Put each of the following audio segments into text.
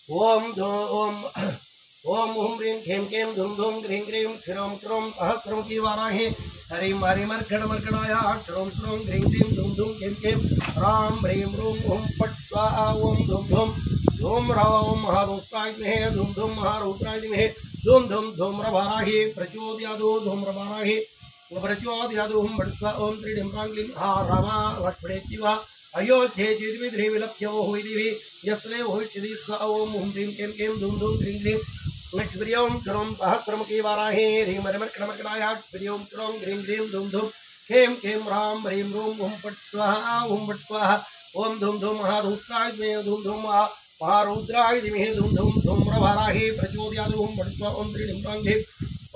ओम धो ओम ओम हुम ह्रीं खेम खेम धुम धुम ग्रीं ग्रीं क्षीरों क्षीरों सहस्रमुखी वाराहे हरिं हरिं मर्कडाया क्षीरों क्षीरों ग्रीं ग्रीं धुम धुम खेम खेम राम ह्रीं रूं हुम फट् स्वाहा ओम धुम धुम धूम राम महारुद्राय विद्महे धूम धूम महारुद्राय धीमहि धूम धूम धूम्रवाराहे प्रचोदयात् धूम्रवाराहे प्रचोदयात् हुम फट् स्वाहा ओम त्रीडिं प्रांग्लिं हा रामा लक्ष्मणेति वा अयोध्ये चिद्विद्रे विलप्य वो हुई दिवी यस्ले हुई चिदी स्वा ओम हुम ह्रीं केम केम धूम धूम ग्रीं ग्रीं लक्ष्मीर्यों क्षुरों सहस्रमुखी वाराहे ह्रीं मर्मर्कणमर्कणाया क्षुर्यों क्षुरों ग्रीं ग्रीं धूम धूम खेम खेम राम ह्रीं रूं हुम फट् स्वाहा ओम धूम धूम महारुद्राय धीमहि धूम धूम महारुद्राय धीमहि धूम धूम धूम्रवाराहे प्रचोदयात् हुम फट् स्वाहा ओम त्रीडिं प्रांग्लिं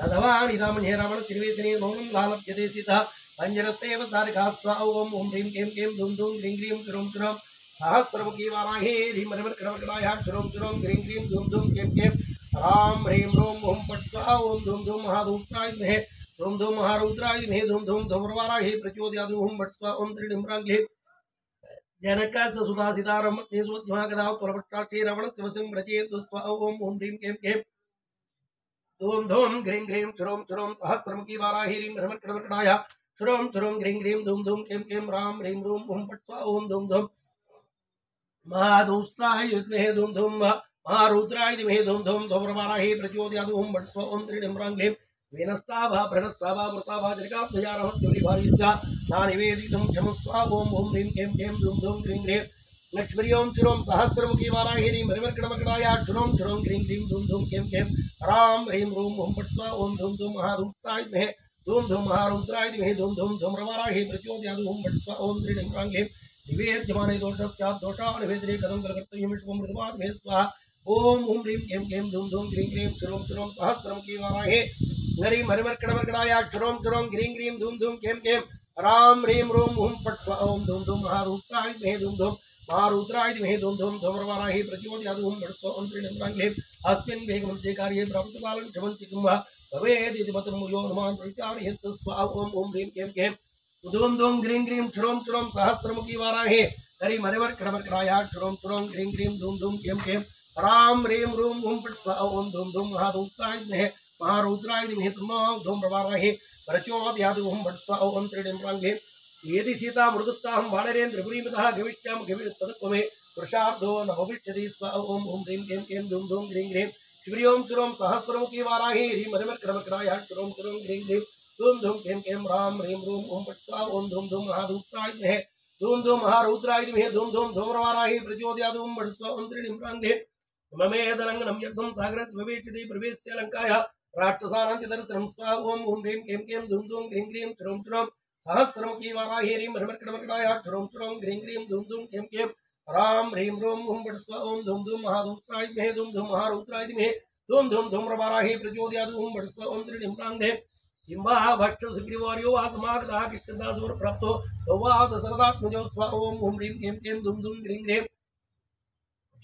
तदवानिदामन्ये रावण त्रिवेदिने मौनं लालप्यते सितः पंजरस्तेव सारिका स्वाहा ओम हुम ह्रीं केम केम धूम धूम ग्रीं ग्रीं क्षुरों क्षुरों सहस्रमुखी वाराहे ह्रीं मर्मर्कणमर्कणाया क्षुरों क्षुरों ग्रीं ग्रीं धूम धूम केम केम राम ह्रीं रूं हुम फट् स्वाहा ओम धूम धूम महारुद्राय धीमहि धूम धूम महारुद्राय धीमहि धूम धूम धूम्रवाराहे प्रचोदयात् हुम फट् स्वाहा ओम त्रीडिं प्रांग्लिं जनकस्य सुधासितारम्भे सुमध्यमागदात् पुरपट्टाक्षे रावणस्य वशं व्रजेत् स्वाहा ओम हुम ह्रीं केम केम धूम धूम ग्रीं ग्रीं क्षुरों क्षुरों सहस्रमुखी वाराहे ह्रीं मर्मर्कणमर्कणाया क्षुरों क्षुरों ग्रीं ग्रीं धूम धूम केम केम राम ह्रीं रूं हुम फट् स्वाहा ओम धूम धूम महारुद्राय विद्महे धूम धूम महारुद्राय धीमहि धूम धूम धूम्रवाराहे प्रचोदयात् हुम फट् स्वाहा ओम त्रीडिं प्रांग्लिं वेनस्ताभा प्रणस्ताभा मृताभा जनिकाभ्ययारहस्योलिभारीश्च नानिवेदितुं क्षमस्व ओम हुम ह्रीं केम केम धूम धूम ग्रीं ग्रीं लक्ष्मीर्यों क्षुरों सहस्रमुखी वाराहे ह्रीं मर्मर्कणमर्कणाया क्षुरों क्षुरों ग्रीं ग्रीं धूम धूम केम केम राम ह्रीं रूं हुम फट् स्वाहा ओम धूम धूम महारुद्राय धीमहि धूम धूम महारुद्राय धीमहि धूम धूम धूम्रवाराहे प्रचोदयात् हुम फट् स्वाहा ओम त्रीडिं प्रांग्लिं निवेद्यमाने दोषस्यात् दोषानिवेदने कथं कर्तव्यं विश्वमृतमात् मे स्वाहा ओम हुम ह्रीं केम केम धूम धूम ग्रीं ग्रीं क्षुरों क्षुरों सहस्रमुखी वाराहे हरिं मर्मर्कणमर्कणाया क्षुरों क्षुरों ग्रीं ग्रीं धूम धूम केम केम राम ह्रीं रूं हुम फट् स्वाहा ओम धूम धूम महारुद्राय धीमहि धूम धूम महारुद्राय धीमहि धूम धूम धूम्रवाराहे प्रचोदयात् हुम फट् स्वाहा ओम त्रीडिं प्रांग्लिं अस्मिन् वेगमन्त्रे कार्ये प्राप्तकालं क्षमन्ति किं वा भवेदिति मतं मुयो हनुमान् प्रचारयेत् स्वाहा ओम हुम ह्रीं केम केम धूम धूम ग्रीं ग्रीं क्षुरों क्षुरों सहस्रमुखी वाराहे हरिं मर्मर्कणमर्कणाया क्षुरों क्षुरों ग्रीं ग्रीं धूम धूम केम केम राम ह्रीं रूं हुम फट् स्वाहा ओम धूम धूम महारुद्राय धीमहि महारुद्राय धीमहि धूम्रवाराहे प्रचोदयात् हुम फट् स्वाहा ओम त्रीडिं प्रांग्लिं यदि सीता मृदुस्ताहं वानरेन्द्रपुरीमितः गविष्यां गविस्तदत्वमे पुरुषार्थो न भविष्यति स्वाहा ओम हुम ह्रीं केम केम धूम धूम ग्रीं ग्रीं क्षुर्यों क्षुरों सहस्रमुखी वाराहे ह्रीं मर्मर्कणमर्कणाया क्षुरों क्षुरों ग्रीं ग्रीं धूम धूम केम केम राम ह्रीं रूं हुम फट् स्वाहा ओम धूम धूम महारुद्राय धीमहि धूम धूम महारुद्राय धीमहि धूम धूम धूम्रवाराहे प्रचोदयात् हुम फट् स्वाहा ओम त्रीडिं प्रांग्लिं ममेदलङ्घनं यद्धं सागरस्य भवेच्चिति प्रवेश्य लङ्कायाः राक्षसानां स्वाहा ओम हुम ह्रीं केम केम धूम धूम ग्रीं ग्रीं क्षुरों क्षुरों सहस्रमुखी वाराहे ह्रीं मर्मर्कणमर्कणाया क्षुरों क्षुरों ग्रीं ग्रीं धूम धूम केम केम राम ह्रीं रूं हुम फट् स्वाहा ओम धूम धूम महारुद्राय धीमहि धूम धूम महारुद्राय धीमहि धूम धूम धूम्रवाराहे प्रचोदयात् हुम फट् स्वाहा ओम त्रीडिं प्रांग्लिं किं वा भक्ष सुग्रीवार्यो वा समागतः कृष्णदासुरप्राप्तो वा दशरथात्मजो स्वाहा ओम हुम ह्रीं केम केम धूम धूम ग्रीं ग्रीं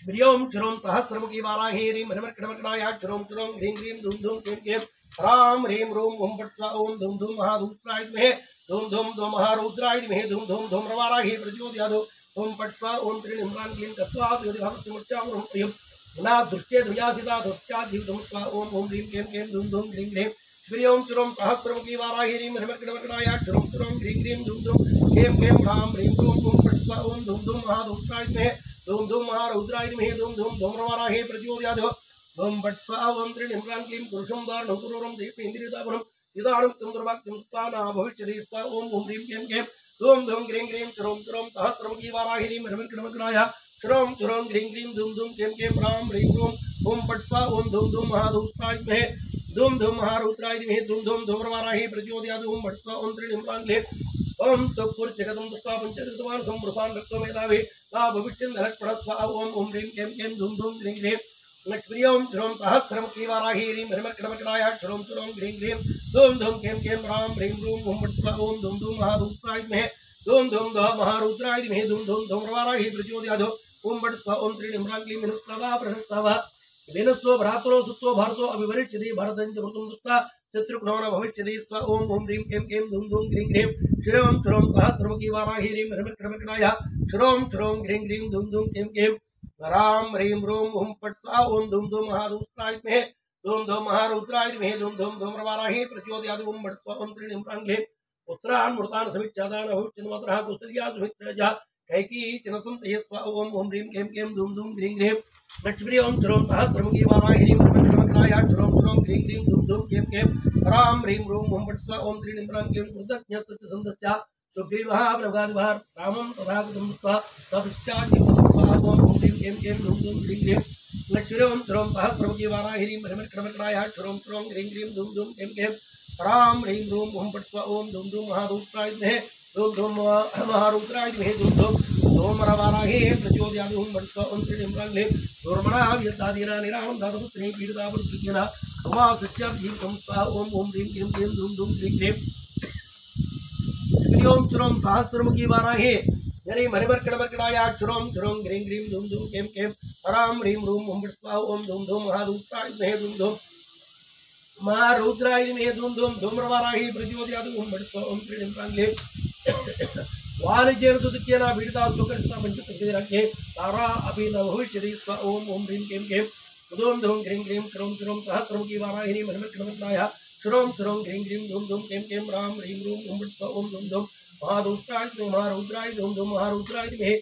क्षुर्यों क्षुरों सहस्रमुखी वाराहे ह्रीं मर्मर्कणमर्कणाया क्षुरों क्षुरों ग्रीं ग्रीं धूम धूम केम केम राम ह्रीं रूं हुम फट् स्वाहा ओम धूम धूम महारुद्राय धीमहि धूम धूम महारुद्राय धीमहि धूम धूम धूम्रवाराहे प्रचोदयात् हुम फट् स्वाहा ओम त्रीडिं प्रांग्लिं तत्त्वात् यदिभक्तिमुच्चामृहं न दृष्ट्ये ध्वजासिता धुश्चाद्युतं स्वाहा ओम हुम ह्रीं केम केम धूम धूम ग्रीं ग्रीं क्षुर्यों क्षुरों सहस्रमुखी वाराहे ह्रीं मर्मर्कणमर्कणाया क्षुरों क्षुरों ग्रीं ग्रीं धूम धूम केम केम राम ह्रीं रूं हुम फट् स्वाहा ओम धूम धूम महारुद्राय धीमहि धूम धूम महारुद्राय धीमहि धूम धूम धूम्रवाराहे प्रचोदयात् हुम फट् स्वाहा ओम त्रीडिं प्रांग्लिं पुरुषं दारुणं पुरुरं देहेन्द्रियदापनं इदानीं तं दुर्वाक्यं स्थाना भविष्यति स्वाहा ओम हुम ह्रीं केम केम धूम धूम ग्रीं ग्रीं क्षुरों क्षुरों सहस्रमुखी वाराहे ह्रीं मर्मर्कणमर्कणाया क्षुरों क्षुरों ग्रीं ग्रीं धूम धूम केम केम राम ह्रीं रूं हुम फट् स्वाहा ओम धूम धूम महारुद्राय धीमहि धूम धूम महारुद्राय धीमहि धूम धूम धूम्रवाराहे प्रचोदयात् हुम फट् स्वाहा ओम त्रीडिं प्रांग्लिं ओम तत्पुरुषजगतं दुष्टा पंचकृतवान् संप्रसान् रक्तमेधावे ला भविष्यन्नरक्पणः स्वाहा ओम हुम ह्रीं केम केम धूम धूम ग्रीं ग्रीं लक्ष्मीर्यों क्षुरों सहस्रमुखी वाराहे ह्रीं मर्मर्कणमर्कणाया क्षुरों क्षुरों ग्रीं ग्रीं धूम धूम केम केम राम ह्रीं रूं हुम फट् स्वाहा ओम धूम धूम महारुद्राय धीमहि धूम धूम महारुद्राय धीमहि धूम धूम धूम्रवाराहे प्रचोदयात् हुम फट् स्वाहा ओम त्रीडिं प्रांग्लिं विनस्तावा प्रणस्तावा वेनस्व भ्रातरो सुत्वो भारतो अभिवरिष्यति भारतं च मृतुं दुष्टा शत्रुघ्नो न भविष्यति स्वाहा ओम हुम ह्रीं केम केम धूम धूम ग्रीं ग्रीं क्षुरों क्षुरों सहस्रमुखी वाराहे ह्रीं मर्मर्कणमर्कणाया क्षुरों क्षुरों ग्रीं ग्रीं धूम धूम केम केम राम ह्रीं रूं हुं फट् स्वाहा ओम धूम धूम महारुद्राय विद्महे धूम धूम महारुद्राय धीमहि धूम धूम धूम्रवाराही प्रचोदयात् ओम फट् स्वाहा ओम त्रीणि प्रांगले उत्तरान् मृतान् समिच्छादान भविष्यन्वतरः कुसल्या सुमित्रजा कैकी चिनसं सयस्वा ओम ओम ह्रीं क्लीं क्लीं धूम धूम ह्रीं ह्रीं लक्ष्मी ओम श्रों सहस्रमुखी वाराहिनी मन्त्रमन्त्राया श्रों श्रों ह्रीं ह्रीं धूम धूम क्लीं क्लीं राम ह्रीं रूं हुं फट् स्वाहा ओम त्रीणि प्रांगले कृतज्ञस्तस्य सन्दश्च सुग्रीवः प्रभगादिवः रामं तथा कृतं स्वा ततश्चाद्युक्तं स्वाहा ओम ह्रीं क्लीं क्लीं धूम धूम ह्रीं ह्रीं लक्ष्मी ओम श्रों सहस्रमुखी वाराहिनी मन्त्रमन्त्राया श्रों श्रों ह्रीं ह्रीं धूम धूम क्लीं क्लीं राम ह्रीं रूं हुं फट् स्वाहा ओम धूम धूम महारुद्राय विद्महे धूम धूम महारुद्राय धीमहि धूम धूम धूम्रवाराहे प्रचोदयात् ओम फट् स्वाहा ओम त्रीणि प्रांगले धूर्मणः व्यदादीना निरामं धातुपुत्रे पीडितापरिचुक्यना उमासत्याद्युक्तं स्वाहा ओम ओम ह्रीं क्लीं क्लीं धूम धूम क्लीं क्लीं ओम श्रों सहस्रमुखी वाराहे हरि मरिमर्कणमर्कणाया श्रों श्रों ह्रीं ह्रीं धूम धूम क्लीं क्लीं राम ह्रीं रूं हुं फट् स्वाहा ओम धूम धूम महारुद्राय विद्महे धूम धूम महारुद्राय विद्महे धूम धूम धूम्रवाराहे प्रचोदयात् ओम फट् स्वाहा ओम त्रीणि प्रांगले वालिजेन तुदुक्यना पीडिता सुकर्षिता पंचतुर्वेरज्ञे तारा अपि न भविष्यति स्व ओम ओम ह्रीं क्लीं क्लीं धूम धूम ह्रीं ह्रीं क्रों श्रों सहस्रमुखी वाराहिनी मन्त्रमन्त्राय श्रों श्रों ह्रीं ह्रीं धूम धूम क्लीं क्लीं राम ह्रीं रूं हुं फट् स्वाहा ओम धूम धूम महारुद्राय महारुद्राय धूम धूम महारुद्राय विद्महे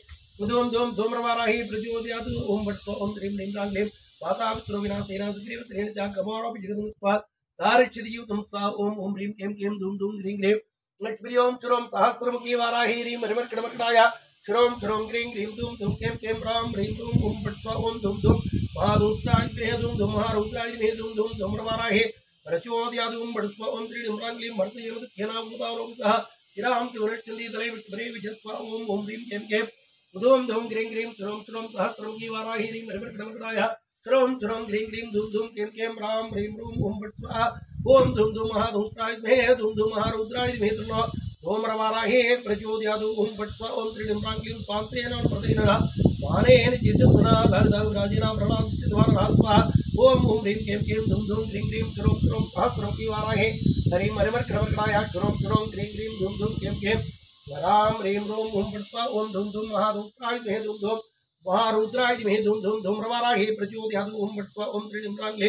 धूम धूम धूम्रवाराहे प्रचोदयात् ओम फट् स्वाहा ओम त्रीणि ह्रीं प्रांगले वातावत्रो विनाशेन सुग्रीवत्रेण च गमोरोऽपि जगदनुस्वात् दारिच्छिदियुतं स्वाहा ओम ओम ह्रीं क्लीं क्लीं धूम धूम ह्रीं ह्रीं लक्ष्मी ओम श्रों सहस्रमुखी वाराहे ह्रीं मरिमर्कणमर्कणाय श्रों श्रों ह्रीं ह्रीं धूम धूम क्लीं क्लीं राम ह्रीं रूं हुं फट् स्वाहा ओम धूम धूम महारुद्राय विद्महे धूम धूम महारुद्राय विद्महे धूम धूम धूम्रवाराहे प्रचोदयात् ओम फट् स्वाहा ओम त्रीणि प्रांगले मर्तयेनोदख्यनाभूतावलोकितः चिरां तिवनश्चन्दी तले विक्रे विजस्वा ओम ओम ह्रीं क्लीं क्लीं धूम धूम ह्रीं ह्रीं श्रों श्रों सहस्रमुखी वाराहे ह्रीं मरिमर्कणमर्कणाय श्रों श्रों ह्रीं ह्रीं धूम धूम क्लीं क्लीं राम ह्रीं रूं हुं फट् स्वाहा ओम धूम धूम महारुद्राय विद्महे धूम धूम महारुद्राय विद्महे धूम्रवाराहे प्रचोदयात् ओम फट् स्वाहा ओम त्रीणि प्रांगले पान्तेन प्रतेन वानेन जिसुना धर्धराजिना प्रणादित्वारः स्वाहा ओम ओम ह्रीं क्लीं क्लीं धूम धूम ह्रीं ह्रीं श्रों श्रों सहस्रमुखी वाराहे हरि मरिमर्कणमर्कणाय श्रों श्रों ह्रीं ह्रीं धूम धूम क्लीं क्लीं राम ह्रीं रूं हुं फट् स्वाहा ओम धूम धूम महारुद्राय विद्महे धूम धूम महारुद्राय विद्महे धूम धूम धूम्रवाराहे प्रचोदयात् ओम फट् स्वाहा ओम त्रीणि प्रांगले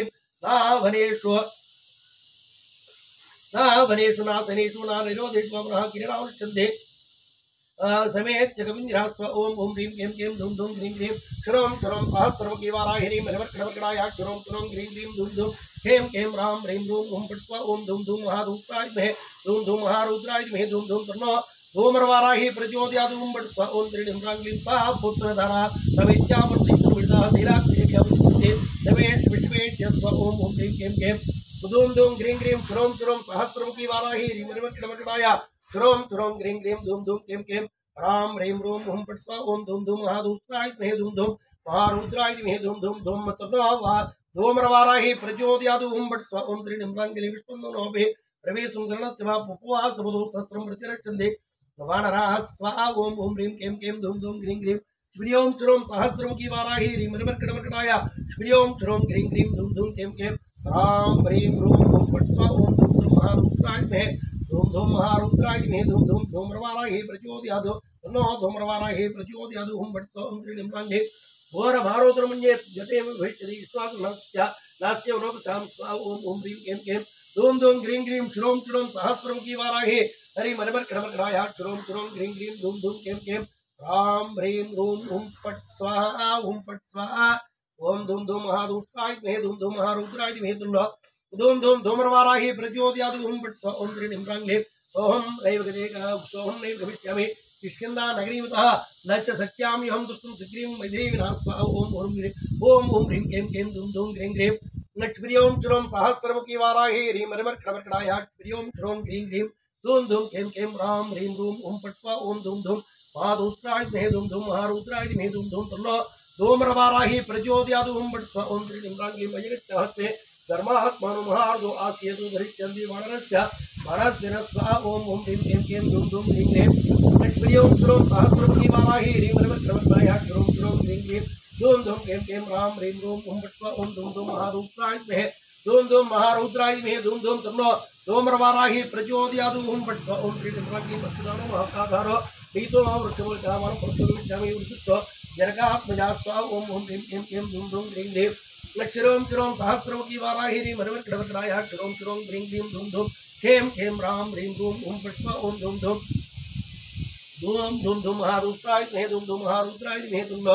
वनेषु नासनेषु नानिरोधेषु अपरः किरणावृच्छन्ते समेत जगविन्द्रास्व ओम ओम ह्रीं क्लीं क्लीं धूम धूम ह्रीं ह्रीं श्रों श्रों सहस्रमुखी वाराहे ह्रीं मरिमर्कणमर्कणाय श्रों श्रों ह्रीं ह्रीं धूम धूम क्लीं क्लीं राम ह्रीं रूं हुं फट् स्वाहा ओम धूम धूम महारुद्राय विद्महे धूम धूम महारुद्राय विद्महे धूम धूम तन्नो धूम्रवाराहे प्रचोदयात् ओम फट् स्वाहा ओम त्रीणि प्रांगले सा पुत्रधरा समिच्छामर्तयितुर्विदः धीराक्षेभ्यवतिष्ठते समेत विश्वेश्य ओम ओम ह्रीं क्लीं क्लीं धूम धूम ह्रीं ह्रीं श्रों श्रों सहस्रमुखी वाराहे ह्रीं मरिमर्कणमर्कणाय श्रों श्रों ह्रीं ह्रीं धूम धूम क्लीं क्लीं राम ह्रीं रूं हुं फट् स्वाहा ओम धूम धूम महारुद्राय विद्महे धूम धूम महारुद्राय विद्महे धूम धूम धूम धूम्रवाराहे प्रचोदयात् ओम फट् स्वाहा ओम त्रीणि प्रांगले विष्णुनोभे प्रवेशं गणस्य वा उपवासबुधौ सहस्रं प्रतिरक्षन्ते वानराः स्वाहा ओम ओम ह्रीं क्लीं क्लीं धूम धूम ह्रीं ह्रीं श्रीओं श्रों सहस्रमुखी वाराहे ह्रीं मरिमर्कणमर्कणाय श्रीओं श्रों ह्रीं ह्रीं धूम धूम क्लीं क्लीं राम ह्रीं रूं हुं फट् स्वाहा ओम धूम धूम महारुद्राय विद्महे धूम धूम महारुद्राय विद्महे धूम धूम धूम्रवाराहे प्रचोदयात् तन्नो धूम्रवाराहे प्रचोदयात् ओम फट् स्वाहा ओम त्रीणि प्रांगले घोरभारोदरमन्ये यते भविष्यति विश्वासनस्य नास्ति लोकसां स्वाहा ओम ओम ह्रीं क्लीं क्लीं धूम धूम ह्रीं ह्रीं श्रों श्रों सहस्रमुखी वाराहे हरि मरिमर्कणमर्कणाय श्रों श्रों ह्रीं ह्रीं धूम धूम क्लीं क्लीं राम ह्रीं रूं हुं फट् स्वाहा ओम धूम धूम महारुद्राय विद्महे धूम धूम महारुद्राय विद्महे धूम धूम धूम्रवाराहे प्रचोदयात् ओम फट् स्वाहा ओम त्रीणि प्रांगले सोहं नैव गमिष्यामि किष्किन्धा नगरीमतः न च शक्याम्यहं दुष्टं सुग्रीवं मैथिलीं विना स्वाहा ओम ओम ह्रीं क्लीं क्लीं धूम धूम ह्रीं ह्रीं लक्ष्मीओं श्रों सहस्रमुखी वाराहे ह्रीं मरिमर्कणमर्कणाय श्रीओं श्रों ह्रीं ह्रीं धूम धूम क्लीं क्लीं राम ह्रीं रूं हुं फट् स्वाहा ओम धूम धूम महारुद्राय विद्महे धूम धूम महारुद्राय विद्महे धूम धूम तन्नो धूम्रवाराहे प्रचोदयात् ओम फट् स्वाहा ओम त्रीणि प्रांगले मयगच्छहस्ते धर्मात्मनो महार्दो आस्येतु धरिष्यन्ति वानरस्य वानरस्य न स्वाहा ओम ओम ह्रीं क्लीं क्लीं धूम धूम ह्रीं ह्रीं लक्ष्मीओं श्रों सहस्रमुखी वाराहे ह्रीं मरिमर्कणमर्कणाय श्रों श्रों ह्रीं ह्रीं धूम धूम क्लीं क्लीं राम ह्रीं रूं हुं फट् स्वाहा ओम धूम धूम महारुद्राय विद्महे धूम धूम महारुद्राय विद्महे धूम धूम तन्नो धूम्रवाराहे प्रचोदयात् ओम फट् स्वाहा ओम त्रीणि प्रांगले वस्तुदानो महाकाधारो नीतो वृक्षमूलकामानं प्रचोदयामि वृक्षस्थो जनकात्मजा स्वाहा ओम ओम ह्रीं क्लीं क्लीं धूम धूम ह्रीं ह्रीं क्षरों क्षरों सहस्रमुखी वाराही ह्रीं मरमकड़मकड़ाया क्षरों क्षरों ह्रीं क्लीं धूम धूम खेम खेम राम ह्रीं धूम ओम फट् स्वाहा ओम धूम धूम धूम धूम धूम महारुद्राय मे धूम धूम महारुद्राय मे धूम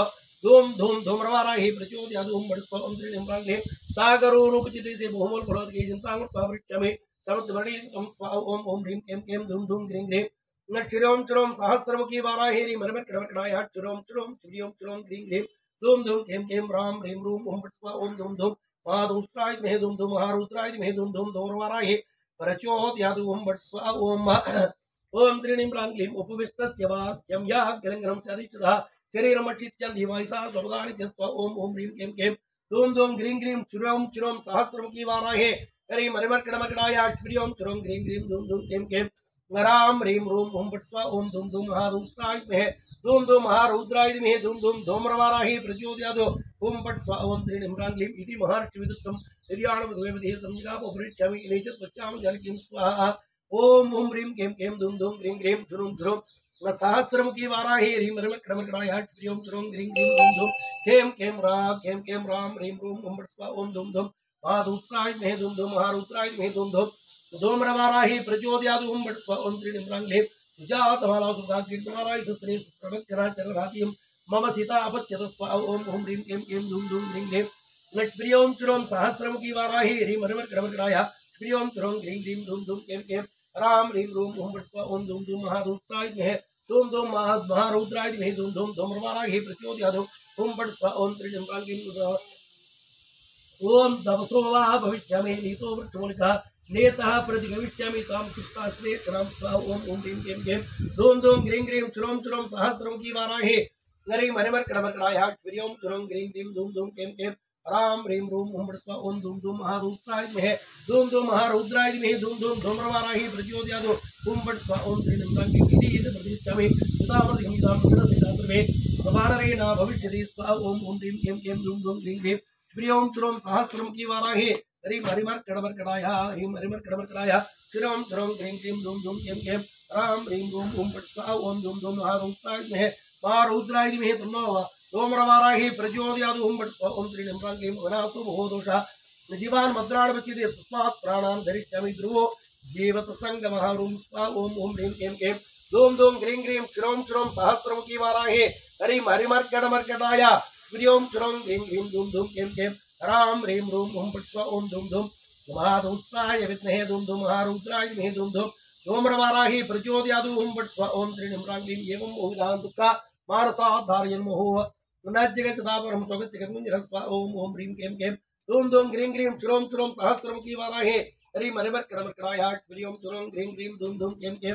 धूम धूम रवाराही प्रचोदयात् ओम फट् स्वाहा ओम त्रीणीं प्राङ्गले सागरो रूपचिते से बहुमूल फलोद के चिंतांग पावृक्षमे समत्वर्णी ओम स्वाहा ओम ओम ह्रीं क्लीं क्लीं धूम धूम ह्रीं ह्रीं क्षरों क्षरों सहस्रमुखी वाराही ह्रीं मरमकड़मकड़ाया क्षरों क्षरों क्षिप्रियों क्षरों ह्रीं ह्रीं धूम धूम खेम खेम राम ह्रीं रूम ओम फट् स्वाहा ओम धूम धूम महादुष्ट्राय मे धूम धूम महारुद्राय मे धूम धूम धूम रवाराही प्रचोदयात् ओम फट् स्वाहा ओम ओम त्रीणीं प्राङ्गलीं उपविष्टस्य वास्यं याग्रंगरं स्यादिष्टः शरीरमचित्यं दिवायसा स्वपदानि च स्व ओम ओम ह्रीं क्लीं क्लीं धूम धूम ह्रीं ह्रीं क्षुरं क्षुरं सहस्रमुखी वाराहे हरि मरिमर्कणमकड़ाया क्षुरियों क्षुरं ह्रीं ह्रीं धूम धूम क्लीं क्लीं राम ह्रीं रूम ओम फट् स्वाहा ओम धूम धूम महारुद्राय मे धूम धूम महारुद्राय मे धूम धूम धूम्रवाराही प्रचोदयात् ओम फट् स्वाहा ओम त्रीणीं प्राङ्गलीं इति महर्षिविदुक्तं निर्याणमद्वैवदेह संज्ञापरिच्छामि नैचत् पश्यामि जनकीं स्वाहा ओम ओम ह्रीं क्लीं क्लीं धूम धूम ह्रीं ह्रीं क्षुरुं क्षुरुं सहस्रमुखी वाराही ह्रीं मरिमर्कणमकड़ाया क्षुरियों क्षुरं ह्रीं ह्रीं धूम धूम खेम खेम राम ह्रीं रूम ओम फट् स्वाहा ओम धूम धूम महादुष्ट्राय मे धूम धूम महारुद्राय मे धूम धूम धूम्रवाराही प्रचोदयात् ओम फट् स्वाहा ओम त्रीणीं प्राङ्गले सुजातमाला सुधाकीर्तमालाय सस्त्रे प्रवक्तराचररातिं मम सीता अपश्यत स्वाहा ओम ओम ह्रीं क्लीं क्लीं धूम धूम ह्रीं ह्रीं क्षुरियों क्षुरं सहस्रमुखी वाराही ह्रीं मरिमर्कणमकड़ाया क्षुरियों क्षुरं ह्रीं ह्रीं धूम धूम क्लीं क्लीं राम ह्रीं रूम ओम फट् स्वाहा ओम धूम धूम महारुद्राय मे धूम धूम महारुद्राय मे धूम धूम धूम्रवाराही प्रचोदयात् ओम फट् स्वाहा ओम त्रीणीं प्राङ्गलीं ओम तपसो वा भविष्यामि नीतो वृक्षमूलिकः नेतः प्रतिगमिष्यामि तां कृष्णाश्रे क्षणां स्वाहा ओम ओम ह्रीं क्लीं क्लीं धूम धूम ह्रीं ह्रीं क्षुरं क्षुरं सहस्रमुखी वाराहे हरि मरिमर्कणमकड़ाया क्षुरियों क्षुरं ह्रीं ह्रीं धूम धूम क्लीं क्लीं राम ह्रीं रूम ओम फट् स्वाहा ओम धूम धूम महारुद्राय मे धूम धूम महारुद्राय मे धूम धूम धूम्रवाराही प्रचोदयात् ओम फट् स्वाहा ओम त्रीणीं प्राङ्गलीं इति प्रतिष्ठामि सुतामृतहिमितां गणसिद्धान्तर्मे प्रभाणरेण भविष्यति स्वाहा ओम ओम ह्रीं क्लीं क्लीं धूम धूम ह्रीं ह्रीं क्षुरियों क्षुरं सहस्रमुखी वाराहे हरि मरिमर्कणमकड़ाया ह्रीं मरिमर्कणमकड़ाया क्षुरं क्षुरं ह्रीं क्लीं धूम धूम क्लीं क्लीं राम ह्रीं रूम ओम फट् स्वाहा ओम धूम धूम महारुद्राय मे तन्नो धूम्रवाराही प्रचोदयात् ओम फट् स्वाहा ओम त्रीणीं प्राङ्गलीं वनासु बहु दोषः जीवान् मद्रान् वच्यते तस्मात् प्राणान् धरिष्यामि ध्रुवो जीवत संगमः रूम स्वाहा ओम ओम ह्रीं क्लीं क्लीं धूम धूम ह्रीं ह्रीं क्षुरं क्षुरं सहस्रमुखी वाराहे हरि मरिमर्कणमर्कटाया क्षुरियों क्षुरं ह्रीं ह्रीं धूम धूम क्लीं क्लीं राम ह्रीं रूम ओम फट् स्वाहा ओम धूम धूम महादुष्ट्राय विद्महे धूम धूम महारुद्राय मे धूम धूम धूम्रवाराही प्रचोदयात् ओम फट् स्वाहा ओम त्रीणीं प्राङ्गलीं एवं बहुविधान् दुःखा मानसाद्धारयन्मुहुः पुनर्जगच्चदापरं स्वगश्चकर्मञ्जरः स्वाहा ओम ओम ह्रीं क्लीं क्लीं धूम धूम ह्रीं ह्रीं क्षुरं क्षुरं सहस्रमुखी वाराहे हरि मरिमर्कणमर्कटाया क्षुरियों क्षुरं ह्रीं ह्रीं धूम धूम क्लीं क्लीं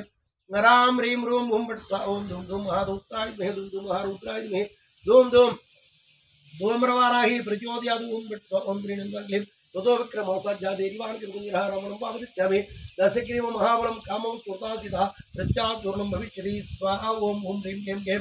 राम ह्रीं रूम ओम फट् स्वाहा ओम धूम धूम महादुष्ट्राय मे धूम धूम महारुद्राय मे धूम धूम धूम्रवाराही प्रचोदयात् ओम फट् स्वाहा ओम त्रीणीं प्राङ्गलीं ततो विक्रमोऽसज्जादेवान् कृतकुञ्जरः रमणं पावदिष्यामि दशग्रीवं महाबलं कामं स्फुर्तासितः प्रत्याचूर्णं भविष्यति स्वाहा ओम ओम ह्रीं क्लीं क्लीं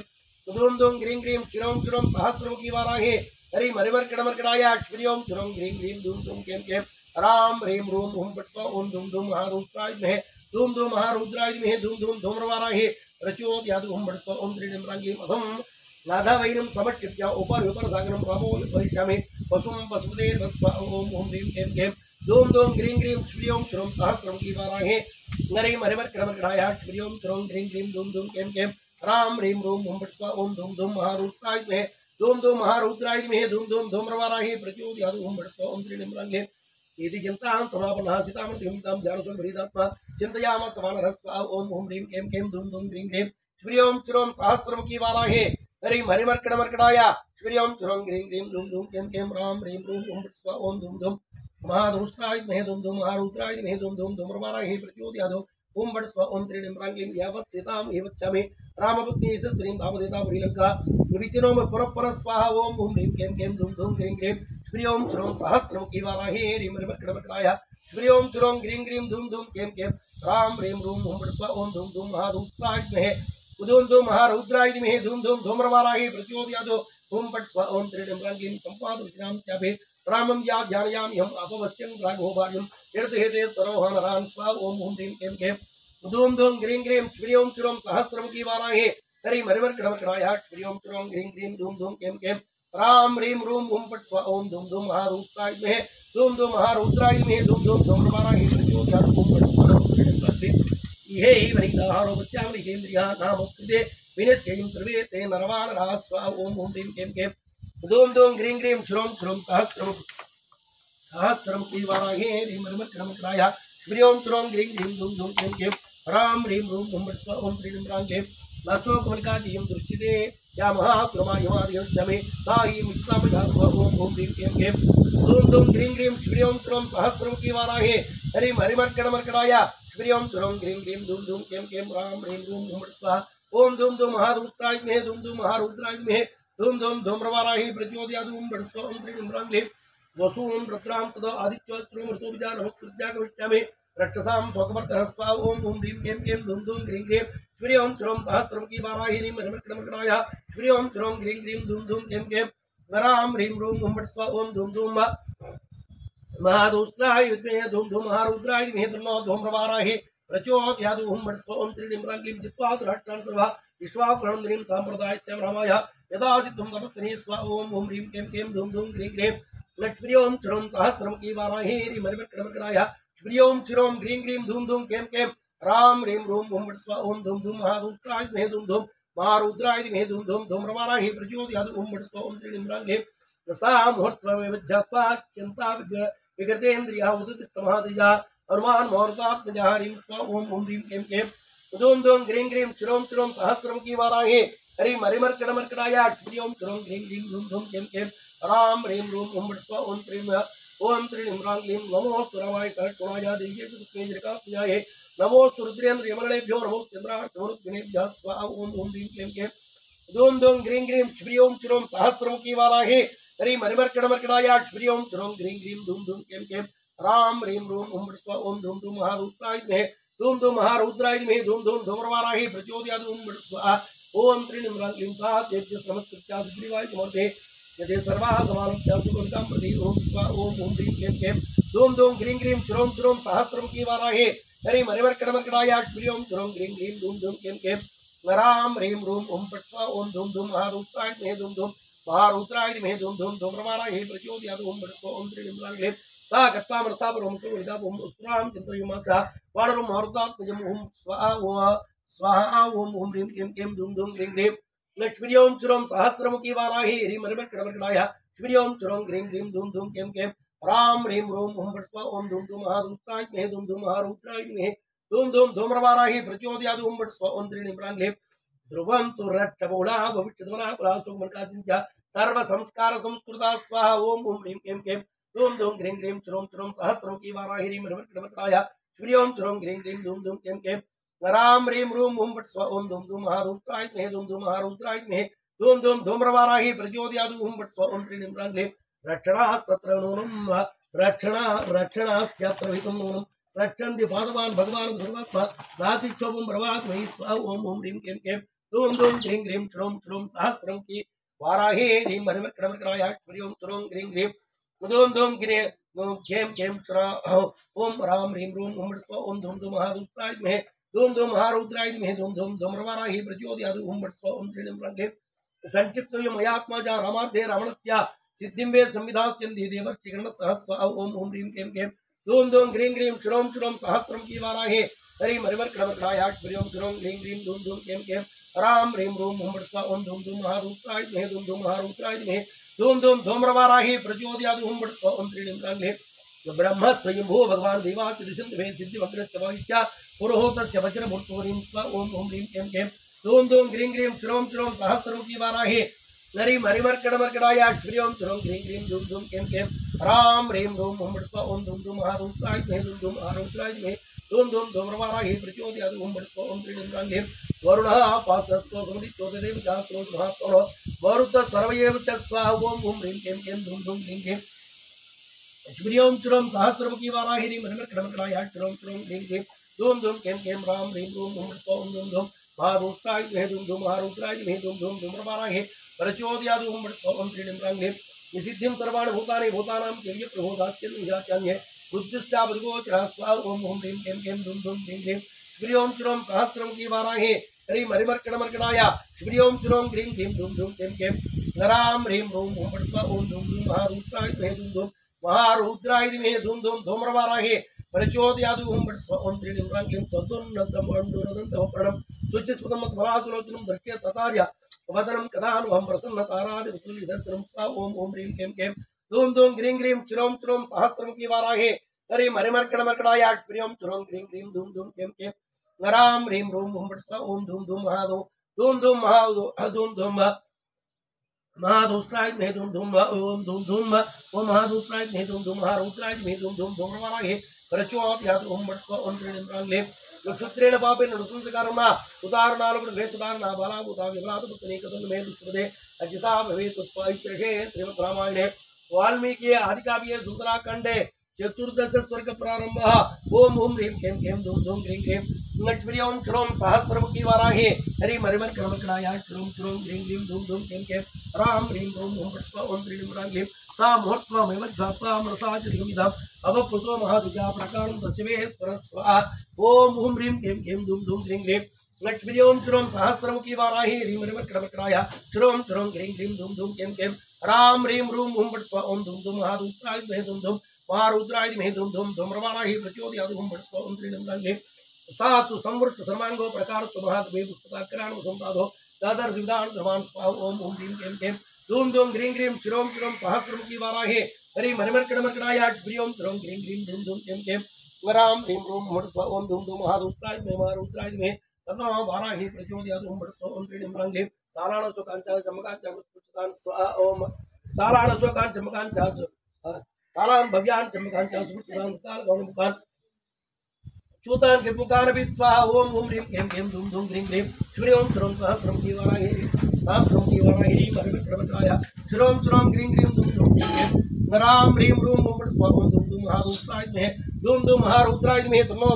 धूम धूम ह्रीं ह्रीं क्षुरं क्षुरं सहस्रमुखी वाराहे हरि मरिमर्कणमर्कटाया क्षुरियों क्षुरं ह्रीं ह्रीं धूम धूम क्लीं क्लीं राम ह्रीं रूम ओम फट् स्वाहा ओम धूम धूम महारुद्राय मे धूम धूम महारुद्राय मे धूम धूम धूम्रवाराहे प्रचोदयात् ओम फट् स्वाहा ओम त्रीणीं प्राङ्गलीं अधं नागावैनं समक्षिप्य उपरिपरसागरं रामो भविष्यामि वसुं वसुदेवस्वाहा ओम ओम ह्रीं क्लीं क्लीं धूम धूम ह्रीं ह्रीं क्षुरियों क्षुरं सहस्रमुखी वाराहे हरि मरिमर्कणमर्कटाया क्षुरियों क्षुरं ह्रीं ह्रीं धूम धूम क्लीं क्लीं राम ह्रीं रूम ओम फट् स्वाहा ओम धूम धूम महारुद्राय मे धूम धूम महारुद्राय मे धूम धूम धूम्रवाराहे प्रचोदयात् ओम फट् स्वाहा ओम त्रीणीं प्राङ्गलीं इति चिन्तां समापन्नः सीतामृतिहिमितां ज्ञानसुलभरीतात्मा चिन्तयामः समानरः स्वाहा ओम ओम ह्रीं क्लीं क्लीं धूम धूम ह्रीं ह्रीं क्षुरियों क्षुरं सहस्रमुखी वाराहे हरि मरिमर्कणमर्कटाया क्षुरियों क्षुरं ह्रीं ह्रीं धूम धूम क्लीं क्लीं राम ह्रीं रूम ओम फट् स्वाहा ओम धूम धूम महादुष्ट्राय मे धूम धूम महारुद्राय मे धूम धूम धूम्रवाराहे प्रचोदयात् ओम फट् स्वाहा ओम त्रीणीं प्राङ्गलीं यावत् सीतां एवच्छामि रामपत्नी सस्त्रीं तावदेता श्रीलङ्का विचिनो पुनः स्वाहा ओम ओम ह्रीं क्लीं क्लीं धूम धूम ह्रीं ह्रीं क्षुरियों क्षुरं सहस्रमुखी वाराहे हरि मरिमर्कणमर्कटाया क्षुरियों क्षुरं ह्रीं ह्रीं धूम धूम क्लीं क्लीं राम ह्रीं रूम ओम फट् स्वाहा ओम धूम धूम महादुष्ट्राय मे धूम धूम महारुद्राय मे धूम धूम धूम्रवाराहे प्रचोदयात् ओम फट् स्वाहा ओम त्रीणीं प्राङ्गलीं सम्पादविचिनां त्यापे रामं या ध्यानयाम्यहम् अपवस्त्यं राघवो भार्यं यर्तहेते सर्वः नरान् स्वाहा ओम ओम ह्रीं क्लीं क्लीं धूम धूम ह्रीं ह्रीं क्षुरियों क्षुरं सहस्रमुखी वाराहे हरि मरिमर्कणमर्कणाय श्रियों श्रों ग्रीं ग्रीं धूम धूम कें कें राम ह्रीं रूं ओम फट स्वा ओम धूम धूम महारुद्राय विद्महे धूम धूम महारुद्राय धीमहि धूम धूम धूम्रपाणाय प्रचोदयात् ओम फट स्वा ओम इहे वनिताहारो पश्यामलिकेन्द्रिया नामोक्ते विनश्ययं सर्वे ते नरवानराः स्वा ओम ओम ह्रीं कें कें धूम धूम ग्रीं ग्रीं श्रों श्रों सहस्रम वाराहे ह्रीं मरिमर्कणमर्कणाय श्रियों श्रों ग्रीं ग्रीं धूम धूम कें कें राम ह्रीं रूं ओम फट स्वा ओम त्रीणि रांगे नशोकमलिकादियं दृश्यते या महाकुरमायमादियमे ताहि मित्रामजास्व ओम ओम ह्रीं कें कें धूम धूम ग्रीं ग्रीं श्रियों श्रों सहस्रमुखी वाराहे हरि मरिमर्कणमर्कणाय श्रियों श्रों ग्रीं ग्रीं धूम धूम कें कें राम ह्रीं रूं ओम फट स्वाहा ओम धूम धूम महारुद्राय विद्महे धूम धूम महारुद्राय धीमहि धूम धूम धूम्रवाराहि प्रचोदयात् ओम फट स्वाहा ओम त्रीणि रांगे वसून् रुद्रां तदा आदित्योऽस्त्रं ऋतुविजा नमस्कृत्यागमिष्यामि रक्षसां शोकवर्धनः स्वाहा ओम ओम ह्रीं कें कें धूम धूम ग्रीं ग्रीं श्रियों श्रों सहस्रमुखी वाराहि ह्रीं मरिमर्कणमर्कणाय श्रियों श्रों ग्रीं ग्रीं धूम धूम कें कें राम ह्रीं रूं ओम फट स्वाहा ओम धूम धूम महारुद्राय विद्महे धूम धूम महारुद्राय धीमहि तन्नो धूम्रवाराहि प्रचोदयात् ओम फट स्वाहा ओम त्रीणि रांग्लीं चित्वा दुराष्ट्रान् सर्वः विश्वाकुलनन्दिनीं साम्प्रदायश्च रामाय यदा सिद्धं तपस्विनी स्वाहा ओम ओम ह्रीं कें कें धूम धूम ग्रीं ग्रीं लक्ष्म्यों श्रों सहस्रमुखी वाराहि ह्रीं मरिमर्कणमर्कणाय श्रियों श्रों ग्रीं ग्रीं धूम धूम कें कें राम ह्रीं रूं ओम फट स्वाहा ओम धूम धूम महारुद्राय विद्महे धूम धूम महारुद्राय धीमहि धूम धूम धूम्रवाराहि प्रचोदयात् ओम फट स्वाहा ओम त्रीणि रांगे सा मुहूर्तमेवज्जत्वा चिन्ता विगतेन्द्रिया उदितस्तमहादिजा हनुमान् मोरुतात्मजा ह्रीं स्वाहा ओम ओम ह्रीं कें कें धूम धूम ग्रीं ग्रीं श्रों श्रों सहस्रमुखी वाराहि हरि मरिमर्कणमर्कणाय श्रियों श्रों ग्रीं ग्रीं धूम धूम कें कें राम ह्रीं रूं ओम फट स्वाहा ओम त्रीणि रांग्लीं नमोऽस्तु रामाय सहस्रगुणाय दिव्ये तस्मै जगत्याय नमोऽस्तु रुद्रेन्द्र यमलेभ्यो नमोऽस्तु चन्द्रार्कमरुद्गणेभ्यः स्वाहा ओम ओम ह्रीं कें कें धूम धूम ग्रीं ग्रीं श्रियों श्रों सहस्रमुखी वाराहि हरि मरिमर्कणमर्कणाय श्रियों श्रों ग्रीं ग्रीं धूम धूम कें कें राम ह्रीं रूं ओम फट स्वाहा ओम धूम धूम महारुद्राय विद्महे धूम धूम महारुद्राय धीमहि धूम धूम धूम्रवाराहि प्रचोदयात् ओम फट स्वाहा ओम त्रीणि रांग्लीं सा तेभ्यः नमस्कृत्या सुग्रीवाय समर्थे यदि सर्वाः समानत्या सुगन्धां प्रति ओम स्वाहा ओम ओम ह्रीं कें कें धूम धूम ग्रीं ग्रीं श्रों श्रों सहस्रमुखी वाराहि हरि मरिमर्कणमर्कणाय श्रियों श्रों ग्रीं ग्रीं धूम धूम कें कें राम ह्रीं रूं ओम फट स्वाहा ओम धूम धूम महारुद्राय विद्महे धूम धूम महारुद्राय धीमहि धूम धूम धूम्रवाराहि प्रचोदयात् ओम फट स्वाहा ओम त्रीणि रांग्लीं सा गत्वा मनसा परं सुविदा ओम उत्तरां चिन्तयमासा वानरं मारुतात्मजं ओम स्वाहा ओम ओम ह्रीं कें कें धूम धूम ग्रीं ग्रीं लक्ष्म्यों श्रों सहस्रमुखी वाराहि ह्रीं मरिमर्कणमर्कणाय श्रियों श्रों ग्रीं ग्रीं धूम धूम कें कें राम ह्रीं रूं ओम फट स्वाहा ओम धूम धूम महारुद्राय विद्महे धूम धूम महारुद्राय धीमहि धूम धूम धूम्रवाराहि प्रचोदयात् ओम फट स्वाहा ओम त्रीणि रांग्लीं ध्रुवं तु रक्षबहुला भविष्यद्वना कुलासुमनकाचिन्त्य सर्वसंस्कार संस्कृता स्वाहा ओम ओम ह्रीं कें कें धूम धूम ग्रीं ग्रीं श्रों श्रों सहस्रमुखी वाराहि ह्रीं मरिमर्कणमर्कणाय श्रियों श्रों ग्रीं ग्रीं धूम धूम कें कें राम ह्रीं रूं ओम फट स्वाहा ओम धूम धूम महारुद्राय विद्महे धूम धूम महारुद्राय धीमहि धूम धूम धूम्रवाराहि प्रचोदयात् ओम फट स्वाहा ओम त्रीणि रांग्लीं रक्षणास्तत्र नूनं रक्षणास्त्यत्र हितं नूनं रक्षन्ति पादवान् भगवान् सर्वात्मा नातिक्षोभं प्रभात् मयि स्वाहा ओम ओम ह्रीं कें कें धूम धूम ग्रीं ग्रीं श्रों श्रों सहस्रमुखी वाराहि ह्रीं मरिमर्कणमर्कणाय श्रियों श्रों ग्रीं ग्रीं धूम धूम कें कें ओम राम ह्रीं रूं ओम फट स्वाहा ओम धूम धूम महारुद्राय विद्महे धूम धूम महारुद्राय धीमहि धूम धूम धूम्रवाराहि प्रचोदयात् ओम फट स्वाहा ओम त्रीणि रांग्लीं संक्षिप्तो मयात्मजा रामाध्ये रावणस्य सिद्धिं वे संविधास्यन्ति देवर्षिगणः सहस्वा ओम ओम ह्रीं कें कें धूम धूम ग्रीं ग्रीं श्रों श्रों सहस्रमुखी वाराहि हरि मरिमर्कणमर्कणाय श्रियों श्रों ग्रीं ग्रीं धूम धूम कें कें राम ह्रीं रूं ओम फट स्वाहा ओम धूम धूम महारुद्राय विद्महे धूम धूम महारुद्राय धीमहि धूम धूम धूम्रवाराहि प्रचोदयात् ओम फट स्वाहा ओम त्रीणि रांग्लीं ब्रह्म स्वयंभू भगवान् देवाच दिशन्ति सिद्धिमग्रस्य भविष्य पुरोहतस्य वज्रमूर्तोरीं स्वाहा ओम ओम ह्रीं कें कें धूम धूम ग्रीं ग्रीं श्रों श्रों सहस्रमुखी वाराहि हरि मरिमर्कणमर्कणाय श्रियों श्रों ग्रीं ग्रीं धूम धूम कें कें राम ह्रीं रूं ओम फट स्वाहा ओम धूम धूम महारुद्राय विद्महे धूम धूम महारुद्राय धीमहि धूम धूम धूम्रवाराहि प्रचोदयात् ओम फट स्वाहा ओम त्रीणि रांग्लीं वरुणः पाशस्तो समुदितो देव चास्त्रो महात्मनो वरुतः सर्वैव च स्वाहा ओम ओम ह्रीं कें कें धूम धूम ग्रीं ग्रीं श्रियों श्रों सहस्रमुखी वाराहि ह्रीं मरिमर्कणमर्कणाय श्रों श्रों ग्रीं ग्रीं धूम धूम कें कें राम ह्रीं रूं ओम फट स्वाहा ओम धूम धूम महारुद्राय विद्महे धूम धूम महारुद्राय धीमहि धूम धूम धूम्रवाराहि प्रचोदयात् ओम फट स्वाहा ओम त्रीणि रांग्लीं निसिद्धिं सर्वाणि भूतानि भूतानां चर्य प्रभोदात्यन्विजाचान्ये बुद्धिश्चापदिगोचरः स्वाहा ओम ओम ह्रीं कें कें धूम धूम ग्रीं ग्रीं श्रियों श्रों सहस्रमुखी वाराहि ह्रीं हरिमर्कणमर्कणाय श्रीं श्रों ग्रीं ग्रीं धूम धूम कें कें नरां ह्रीं रूं ओम फट् स्वाहा ओम धूम धूम महारुद्राय विद्महे धूम धूम महारुद्राय धीमहि धूम धूम धूम्रवाराहे प्रचोदयात् ओम फट् स्वाहा ओम त्रीणि म्रां क्लीं तद्दुन्नसमण्डुरदन्तमप्रणं शुचिस्फुटमत्फलासुलोचनं दृष्ट्या ततार्य वदनं कदानुहं प्रसन्नतारादिपुतुल्यदर्शनं स्वा ओम ओम ह्रीं कें कें धूम धूम ग्रीं ग्रीं चिरों चिरों सहस्रमुखी वाराहे हरि मरिमर्कणमर्कणाय प्रियं चिरों ग्रीं ग्रीं धूम धूम कें कें नरां ह्रीं रूं ओम फट् स्वाहा ओम धूम धूम महाधूम धूम धूम धूम धूम महादुष्टाय में धूम धूम ओम धूम धूम ओम महादुष्टाय में धूम धूम महारुद्राय में धूम धूम धूम्रवाराहे प्रचोदयात् ओम फट् स्वाहा ओम त्रीणि म्रां नक्षत्रेण पापेन नृसंसकर्मा उदाहरणालुकुड वेतुदारणा बालाभूता विभ्रातपुस्तने कथन मे दुष्टपदे अजिसा भवेत् स्वाइत्रषे श्रीमद् रामायणे वाल्मीकि आदिकाव्ये सुन्दराकाण्डे चतुर्दश स्वर्ग प्रारंभ ओम ओम ह्रीं कें कें धूम धूम ग्रीं ग्रीं लक्ष्मीं श्रों सहस्रमुखी वाराहे हरि मरिमर्कणमर्कणाय श्रों श्रों ग्रीं ग्रीं धूम धूम कें कें रां ह्रीं रूं ओम फट् स्वाहा ओम त्रीणि म्रां क्लीं सा मुहूर्त्वमेवध्वात्वामरसाचरिगमिदम् अवप्लुतो महाद्विजा प्रकारं तस्य मे स्मरः स्वाहा ओम ओम ह्रीं कें कें धूम धूम ग्रीं ग्रीं लक्ष्मीं श्रों सहस्रमुखी वाराहे हरि मरिमर्कणमर्कणाय श्रों श्रों ग्रीं ग्रीं धूम धूम कें कें रां ह्रीं रूं ओम फट् स्वाहा ओम धूम धूम महादुष्टाय विद्महे धूम धूम महारुद्राय धीमहि धूम धूम धूम्रवाराहे प्रचोदयात् ओम फट् स्वाहा ओम त्रीणि म्रां क्लीं सा तु संवृष्ट सर्वांगो प्रकारस्तु महाद्वे पुस्तकाकराणो संपादो दादर्श विधान धर्मान स्वाहा ओम ओम ह्रीं कें कें धूम धूम ग्रीं ग्रीं चिरों चिरों सहस्रमुखी वाराहे हरि मरिमर्कणमर्कणाय श्रीं चिरों ग्रीं ग्रीं धूम धूम कें कें रां ह्रीं रूं फट् स्वाहा ओम धूम धूम महादुष्टाय धीमहि महारुद्राय धीमहि तन्नो वाराहे प्रचोदयात् ओम फट् स्वाहा ओम त्रीणि म्रां क्लीं सालाणोऽशोकाञ्च चमकाञ्च पुष्पकान् स्वाहा ओम सालाणोऽशोकान् चमकाञ्च तालान् भव्यान् चमकान् च सुपुत्रान् कालगौणमुखान् चूतान् किमुखान् अपि स्वाहा ओम ओम ह्रीं कें कें धूम धूम ग्रीं ग्रीं श्रीं चिरों सहस्रमुखी वाराहे सहस्रमुखी वाराहे मरिमर्कणमर्कणाय श्रों श्रों ग्रीं ग्रीं धूम धूम कें कें नरां ह्रीं रूं ओम फट् स्वाहा ओम धूम धूम महारुद्राय धीमहि धूम धूम महारुद्राय धीमहि तन्नो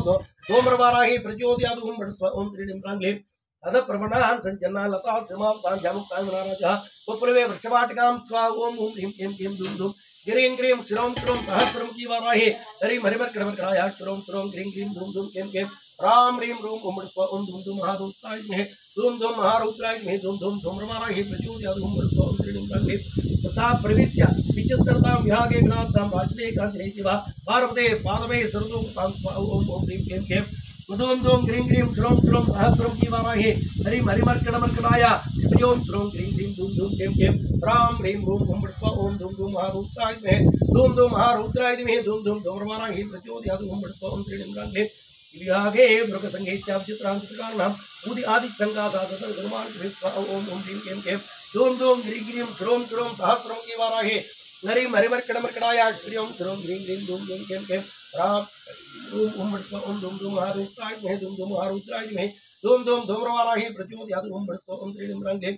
धूम्रवाराहे प्रचोदयात् ओम फट् स्वाहा ओम त्रीणि म्रां क्लीं अध प्रवणान् सञ्जन्ना लता समावतान् जामुक्तान् नाराजः पुप्रवे वृक्षवाटिकां स्वाहा ओम ओम ह्रीं कें कें धूम धूम ग्रीं ग्रीं चिरों चिरों सहस्रमुखी वाराहे हरि मरिमर्कणमर्कणाय श्रों श्रों ग्रीं ग्रीं धूम धूम कें कें रां ह्रीं रूं ओम फट् स्वाहा ओम धूम धूम महादुष्टाय धीमहि धूम धूम महारुद्राय धीमहि धूम धूम धूम्रवाराहे प्रचोदयात् ओम फट् स्वाहा ओम त्रीणि म्रां क्लीं सा प्रविश्य विचित्रतां विहागे विनाथां वाचले काञ्चने शिवा पार्वते पादमे सर्वोपतां स्वाहा ओम ओम ह्रीं कें कें धूम धूम ग्रीं ग्रीं चिरों चिरों सहस्रमुखी वाराहे हरि मरिमर्कणमर्कणाय श्रीं चिरों ग्रीं ग्रीं धूम धूम कें कें रां ह्रीं रूं ओम फट् स्वाहा ओम धूम धूम महारुद्राय धीमहि धूम धूम महारुद्राय धीमहि धूम धूम धूम्रवाराहे प्रचोदयात् ओम फट् स्वाहा ओम त्रीणि म्रां क्लीं विहागे मृगसंगीत्या विचित्रान् उदि आदिसंगासादतं गुरुमान् स्वाहा ओम ओम ह्रीं कें कें धूम धूम ग्रीं ग्रीं चिरों चिरों सहस्रमुखी वाराहे हरि मरिमर्कणमर्कणाय श्रीं चिरों ग्रीं ग्रीं धूम धूम कें कें रां ओम फट् स्वाहा ओम धूम धूम महारुद्राय धीमहि धूम धूम महारुद्राय धीमहि धूम धूम धूम्रवाराहे प्रचोदयात् ओम फट् स्वाहा ओम त्रीणि म्रां क्लीं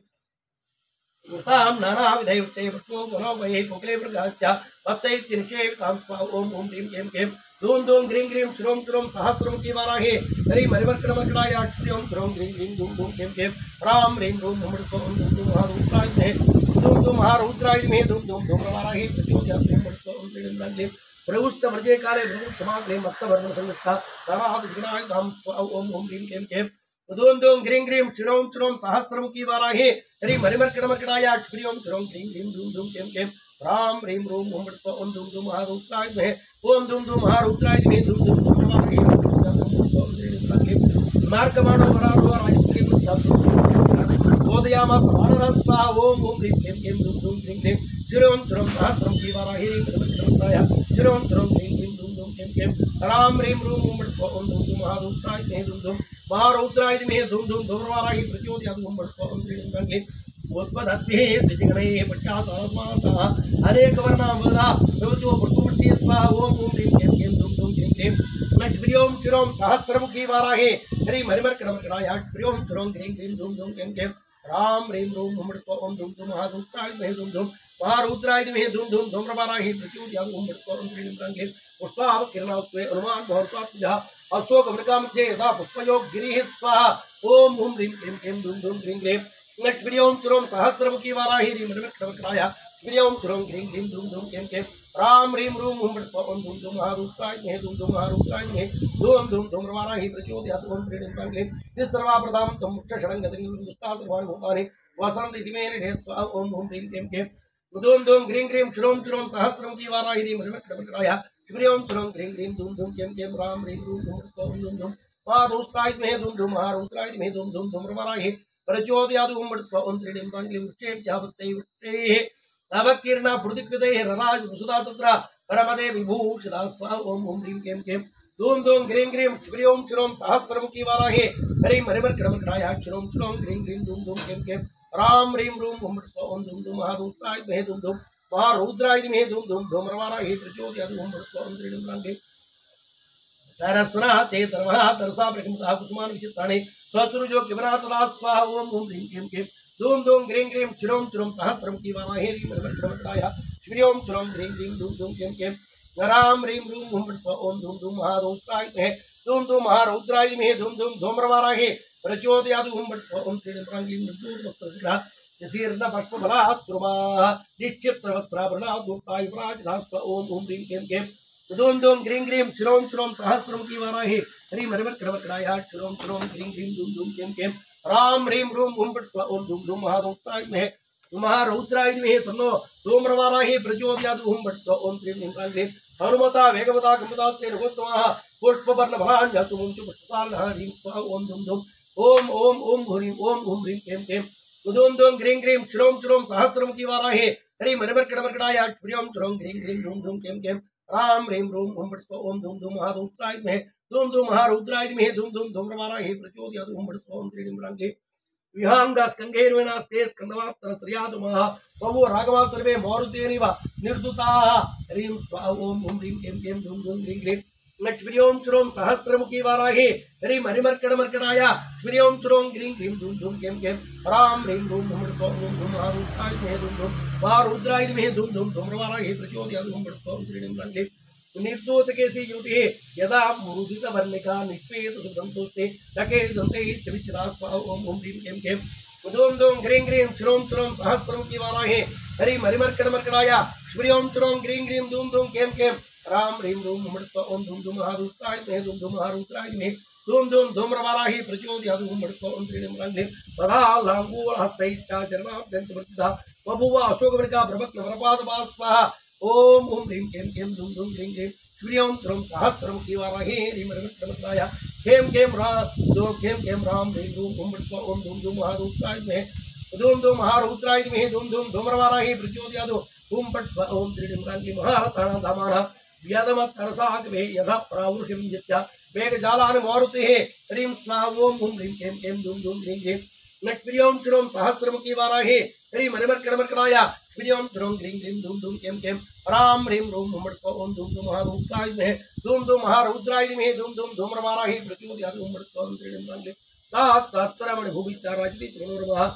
तां नानाविधैर्ते पुष्पो गुणोपये कुकले मृगाश्च भक्तैः निषेवितां स्वाहा ओम ओम ह्रीं कें कें धूम धूम ग्रीं ग्रीं चिरों चिरों सहस्रमुखी वाराहे हरि मरिमर्कणमर्कणाय श्रीं चिरों ग्रीं ग्रीं धूम धूम कें कें रां ह्रीं रूं ओम फट् स्वाहा ओम धूम धूम महारुद्राय धीमहि धूम धूम महारुद्राय धीमहि धूम धूम धूम्रवाराहे प्रचोदयात् ओम फट् स्वाहा ओम त्रीणि म्रां क्लीं प्रवुष्ट व्रजे काले भ्रमक्षमाग्रे मत्तवर्ण संस्था नानादिगणायुधां स्वाहा ओम ओम ह्रीं कें कें धूम धूम ग्रीं ग्रीं चिरों चिरों सहस्रमुखी वाराहे हरि मरिमर्कणमर्कणाय श्रीं चिरों ग्रीं ग्रीं धूम धूम कें कें रां ह्रीं रूं ओम फट् स्वाहा ओम धूम धूम महारुद्राय धीमहि ओम धूम धूम महारुद्राय धीमहि धूम धूम धूम्रवाराहे प्रचोदयात् ओम फट् स्वाहा ओम त्रीणि म्रां क्लीं मार्कमाणो वरारो राजपुत्री बोधयामास वानरः स्वाहा ओम ओम ह्रीं कें कें धूम धूम ग्रीं ग्रीं चिरों चिरों सहस्रमुखी वाराहे मरिमर्कणमर्कणाय श्रीं चिरों ग्रीं ग्रीं धूम धूम कें कें रां ह्रीं रूं ओम फट् स्वाहा ओम धूम धूम महादुष्टाय धीमहि धूम धूम महारुद्राय धीमहि धूम धूम धूम्रवाराहे प्रचोदयात् ओम फट् स्वाहा ओम त्रीणि म्रां क्लीं उद्पदद्भिः द्विजगणे पश्चात्तात्मानः अनेकवर्णामृदा प्रवचो पुष्पवृष्टिः स्वाहा ओम ओम ह्रीं कें कें धूम धूम ग्रीं ग्रीं लक्ष्मीं चिरों सहस्रमुखी वाराहे हरि मरिमर्कणमर्कणाय श्रीं चिरों ग्रीं ग्रीं धूम धूम कें कें रां ह्रीं रूं ओम फट् स्वाहा ओम धूम धूम महादुष्टाय धीमहि धूम धूम महारुद्राय धीमहि धूम धूम धूम्रवाराहे प्रचोदयात् ओम फट् स्वाहा ओम त्रीणि म्रां क्लीं पुष्पावकिरणास्त्वे हनुमान् बहुत्वात्मजः अशोकमृगामध्ये यदा पुष्पयो गिरिः स्वाहा ओम ओम ह्रीं कें कें धूम धूम ग्रीं ग्रीं लक्ष्मीं चिरों सहस्रमुखी वाराहे हरि मरिमर्कणमर्कणाय श्रीं चिरों ग्रीं ग्रीं धूम धूम कें कें राम ह्रीं रूं हुं फट् स्वाहा ओम धूम धूम महारुद्राय विद्महे धूम धूम महारुद्राय धीमहि धूम धूम धूम्रवाराहि प्रचोदयात् ओम त्रीणि क्लीं निस्सर्वाप्रदां तं मुक्षषडङ्गतिं दुष्टा सर्वाणि भूतानि वसन्ति इति मे निधे स्वाहा ओम हुं ह्रीं क्लीं क्लीं धूम धूम ग्रीं ग्रीं क्षुरों क्षुरों सहस्रं की वाराहि ह्रीं मृगमृगमृगाय श्रीं क्षुरों ग्रीं ग्रीं धूम धूम कें कें राम ह्रीं रूं हुं फट् स्वाहा ओम धूम धूम महारुद्राय विद्महे धूम धूम महारुद्राय धीमहि धूम धूम धूम्रवाराहि प्रचोदयात् ओम फट् स्वाहा ओम त्रीणि क्लीं वृक्षें चावत्तै वृक्षेः अवकीर्णा पृथिक्वितैः रराज वसुधा तत्र परमदे विभूषिता स्वाहा ओम हुं ह्रीं क्लीं क्लीं धूम धूम ग्रीं ग्रीं क्षुरों क्षुरों सहस्रमुखी वाराहि ह्रीं मरिमर्कटमर्कटाय क्षुरों क्षुरों ग्रीं ग्रीं धूम धूम कें कें राम ह्रीं रूं हुं फट् स्वाहा ओम धूम धूम महारुद्राय विद्महे धूम धूम महारुद्राय धीमहि धूम धूम धूम्रवाराहि प्रचोदयात् ओम फट् स्वाहा ओम त्रीणि क्लीं तरस्वना ते तरमः तरसा प्रकम्पितः कुसुमानि विचित्राणि स्वसुरुजो किमना तदा स्वाहा ओम हुं ह्रीं क्लीं क्लीं धूम धूम ग्रीं ग्रीं क्षुरों क्षुरों सहस्रं की वाराहि ह्रीं मृगमृगमृगाय श्रीं क्षुरों ग्रीं ग्रीं धूम धूम कें कें राम ह्रीं रूं हुं फट् स्वाहा ओम धूम धूम महारुद्राय विद्महे धूम धूम महारुद्राय धीमहि धूम धूम धूम्रवाराहि प्रचोदयात् ओम फट् स्वाहा ओम त्रीणि क्लीं निर्दूतवस्त्रशिखा यसीर्न पक्वबलात् द्रुमाः निक्षिप्तवस्त्राभरणात् धूर्ताय पराजिताः स्वाहा ओम हुं ह्रीं क्लीं क्लीं धूम धूम ग्रीं ग्रीं क्षुरों क्षुरों सहस्रमुखी वाराहि ह्रीं मरिमर्कटमर्कटाय क्षुरों क्षुरों ग्रीं ग्रीं धूम धूम कें कें राम ह्रीं रूं हुं फट् स्वाहा ओम धूम धूम महारुद्राय विद्महे महारुद्राय धीमहि तन्नो धूम्रवाराहि प्रचोदयात् ओम फट् स्वाहा ओम त्रीणि क्लीं हनुमता वेगवता कम्पदास्ते रघुत्तमः पुष्पवर्णफलाञ्जसुमुञ्चु पुष्पसालनः ह्रीं स्वाहा ओम धूम धूम ओम ओम ओम ह्रीं ओम हुं ह्रीं क्लीं क्लीं धूम धूम ग्रीं ग्रीं क्षुरों क्षुरों सहस्रमुखी वाराहि ह्रीं मरिमर्कटमर्कटाय क्षुरों क्षुरों ग्रीं ग्रीं धूम धूम कें कें राम ह्रीं रूं हुं फट् स्वाहा ओम धूम धूम महारुद्राय विद्महे धूम धूम महारुद्राय धीमहि धूम धूम धूम्रवाराहि प्रचोदयात् ओम फट् स्वाहा ओम त्रीणि क्लीं विहांगस्कन्धैर्विनास्ते स्कन्दमात्रस्त्रियातुमः बभूव राघवा सर्वे मारुतेनिव निर्दुताः ह्रीं स्वाहा ओम हुं ह्रीं क्लीं क्लीं धूम धूम ग्रीं ग्रीं क्षुरों क्षुरों सहस्रमुखी वाराहि ह्रीं मरिमर्कटमर्कटाय क्षुरों क्षुरों ग्रीं ग्रीं धूम धूम कें कें राम ह्रीं रूं हुं फट् स्वाहा ओम धूम महारुद्राय विद्महे धूम धूम महारुद्राय धीमहि धूम धूम धूम्रवाराहि प्रचोदयात् ओम फट् स्वाहा ओम त्रीणि क्लीं निर्दूतकेशी युवतिः यदा मुरुदितवर्णिका निष्पेत सुगन्धोस्ते लके दन्तैः चविचिता स्वाहा ओम हुं ह्रीं क्लीं क्लीं धूम धूम ग्रीं ग्रीं क्षुरों क्षुरों सहस्रमुखी वाराहि ह्रीं मरिमर्कटमर्कटाय क्षुरों क्षुरों ग्रीं ग्रीं धूम धूम कें कें राम ह्रीं रूं हुं फट् स्वाहा ओम धूम धूम महारुद्राय विद्महे धूम धूम महारुद्राय धीमहि धूम धूम धूम्रवाराहि प्रचोदयात् ओम फट् स्वाहा ओम त्रीणि क्लीं तदा लाङ्गूलहस्तैश्चाचरणाब्जन्तवर्तितः बभूव अशोकवृका प्रभक्नवरपादपा स्वाहा ओम हुं ह्रीं क्लीं क्लीं धूम धूम ग्रीं ग्रीं क्षुरों क्षुरों सहस्रमुखी वाराहि ह्रीं मरिमर्कटमर्कटाय खें खें राम ह्रीं रूं हुं फट् स्वाहा ओम धूम धूम महारुद्राय विद्महे धूम धूम महारुद्राय धीमहि धूम धूम धूम्रवाराहि प्रचोदयात् ओम फट् स्वाहा ओम त्रीणि क्लीं महारथानां धामानः व्यदमत्तरसाग्भे यथा प्रावृषिं यच्च वेगजालानि मारुतेः ह्रीं स्वाहा ओम हुं ह्रीं क्लीं क्लीं धूम धूम ग्रीं ग्रीं क्षुरों क्षुरों सहस्रमुखी वाराहि ह्रीं मरिमर्कटमर्कटाय क्षुरों क्षुरों ग्रीं ग्रीं धूम धूम कें कें राम ह्रीं रूं हुं फट् स्वाहा ओम धूम धूम महारुद्राय विद्महे धूम धूम महारुद्राय धीमहि धूम धूम धूम्रवाराहि प्रचोदयात् ओम फट् स्वाहा ओम त्रीणि क्लीं सा तत्परमणिभूमिश्च मनोरमः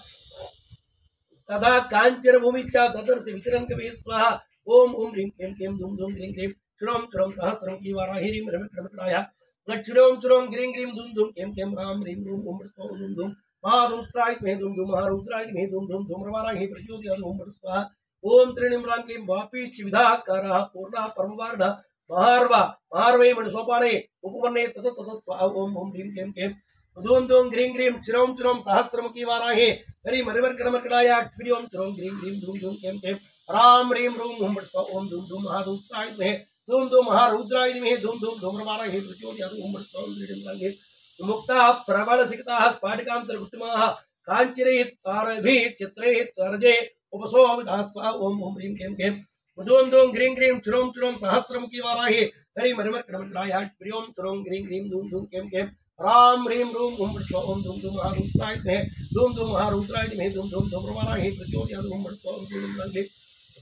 तथा कांचन भूमिश्च ददर्श विचरन् कविः स्वाहा ओम हुं ह्रीं क्लीं क्लीं धूम धूम ग्रीं ग्रीं क्षुरों क्षुरों सहस्रमुखी वाराहि ह्रीं मरिमर्कटमर्कटाय क्षुरों क्षुरों ग्रीं ग्रीं धूम धूम कें कें राम ह्रीं रूं हुं फट् स्वाहा ओम धूम धूम महारुद्राय विद्महे धूम धूम महारुद्राय धीमहि धूम धूम धूम्रवाराहि प्रचोदयात् ओम फट् स्वाहा ओम त्रीणि क्लीं वापीश्च विधाकारः पूर्णा परमवार्णः महार्वा महार्वै मणिसोपाने उपपन्ने तत तत स्वाहा ओम हुं ह्रीं क्लीं क्लीं धूम धूम ग्रीं ग्रीं क्षुरों क्षुरों सहस्रमुखी वाराहि ह्रीं मरिमर्कटमर्कटाय क्षुरों क्षुरों ग्रीं ग्रीं धूम धूम कें कें राम ह्रीं रूं हुं फट् स्वाहा ओम धूम धूम महारुद्राय विद्महे धूम धूम महारुद्राय धीमहि धूम धूम धूम्रवाराहि प्रचोदयात् ओम फट् स्वाहा ओम त्रीणि क्लीं मुक्ताः प्रबलसिक्ताः स्फाटिकान्तर्गुट्टिमाः काञ्चिरैः तारभिः चित्रैः त्वरजे उपसोविदाः स्वाहा ओम हुं ह्रीं क्लीं क्लीं धूम धूम ग्रीं ग्रीं क्षुरों क्षुरों सहस्रमुखी वाराहि ह्रीं मरिमर्कटमर्कटाय क्षुरों क्षुरों ग्रीं ग्रीं धूम धूम कें कें राम ह्रीं रूं हुं फट् स्वाहा ओम धूम धूम महारुद्राय विद्महे धूम धूम महारुद्राय धीमहि धूम धूम धूम्रवाराहि प्रचोदयात् ओम फट् स्वाहा ओम त्रीणि क्लीं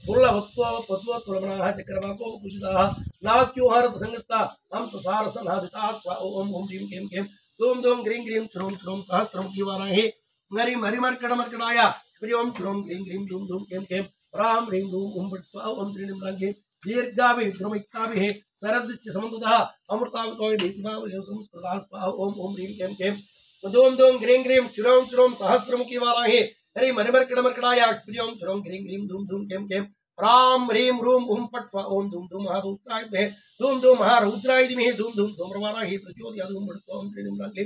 पुल्लवत्वत्वत्वलमनाः चक्रवाकोपपूजिताः नाक्योहारत संगस्ता हंससारसनादिताः स्वाहा ओम हुं ह्रीं क्लीं क्लीं धूम धूम ग्रीं ग्रीं क्षुरों क्षुरों सहस्रमुखी वाराहि ह्रीं मरिमर्कटमर्कटाय क्षुरों क्षुरों ग्रीं ग्रीं धूम धूम कें कें राम ह्रीं रूं हुं फट् स्वाहा ओम त्रीणि क्लीं दीर्घाभिः द्रुमयुक्ताभिः सरदश्च समन्ततः अमृतावतोभिः शिवावयोः संस्कृताः स्वाहा ओम हुं ह्रीं क्लीं क्लीं धूम धूम ग्रीं ग्रीं क्षुरों क्षुरों सहस्रमुखी वाराहि ह्रीं मरिमर्कटमर्कटाय क्षुरों क्षुरों ग्रीं ग्रीं धूम धूम कें कें राम ह्रीं रूम ओम पट स्वा ओम धूम धूम महादुष्टाय विद्महे धूम धूम महारुद्राय धीमहि धूम धूम धूम्रवाराहि प्रचोदयात् ओम पट स्वा ओम त्रीणीं रांगे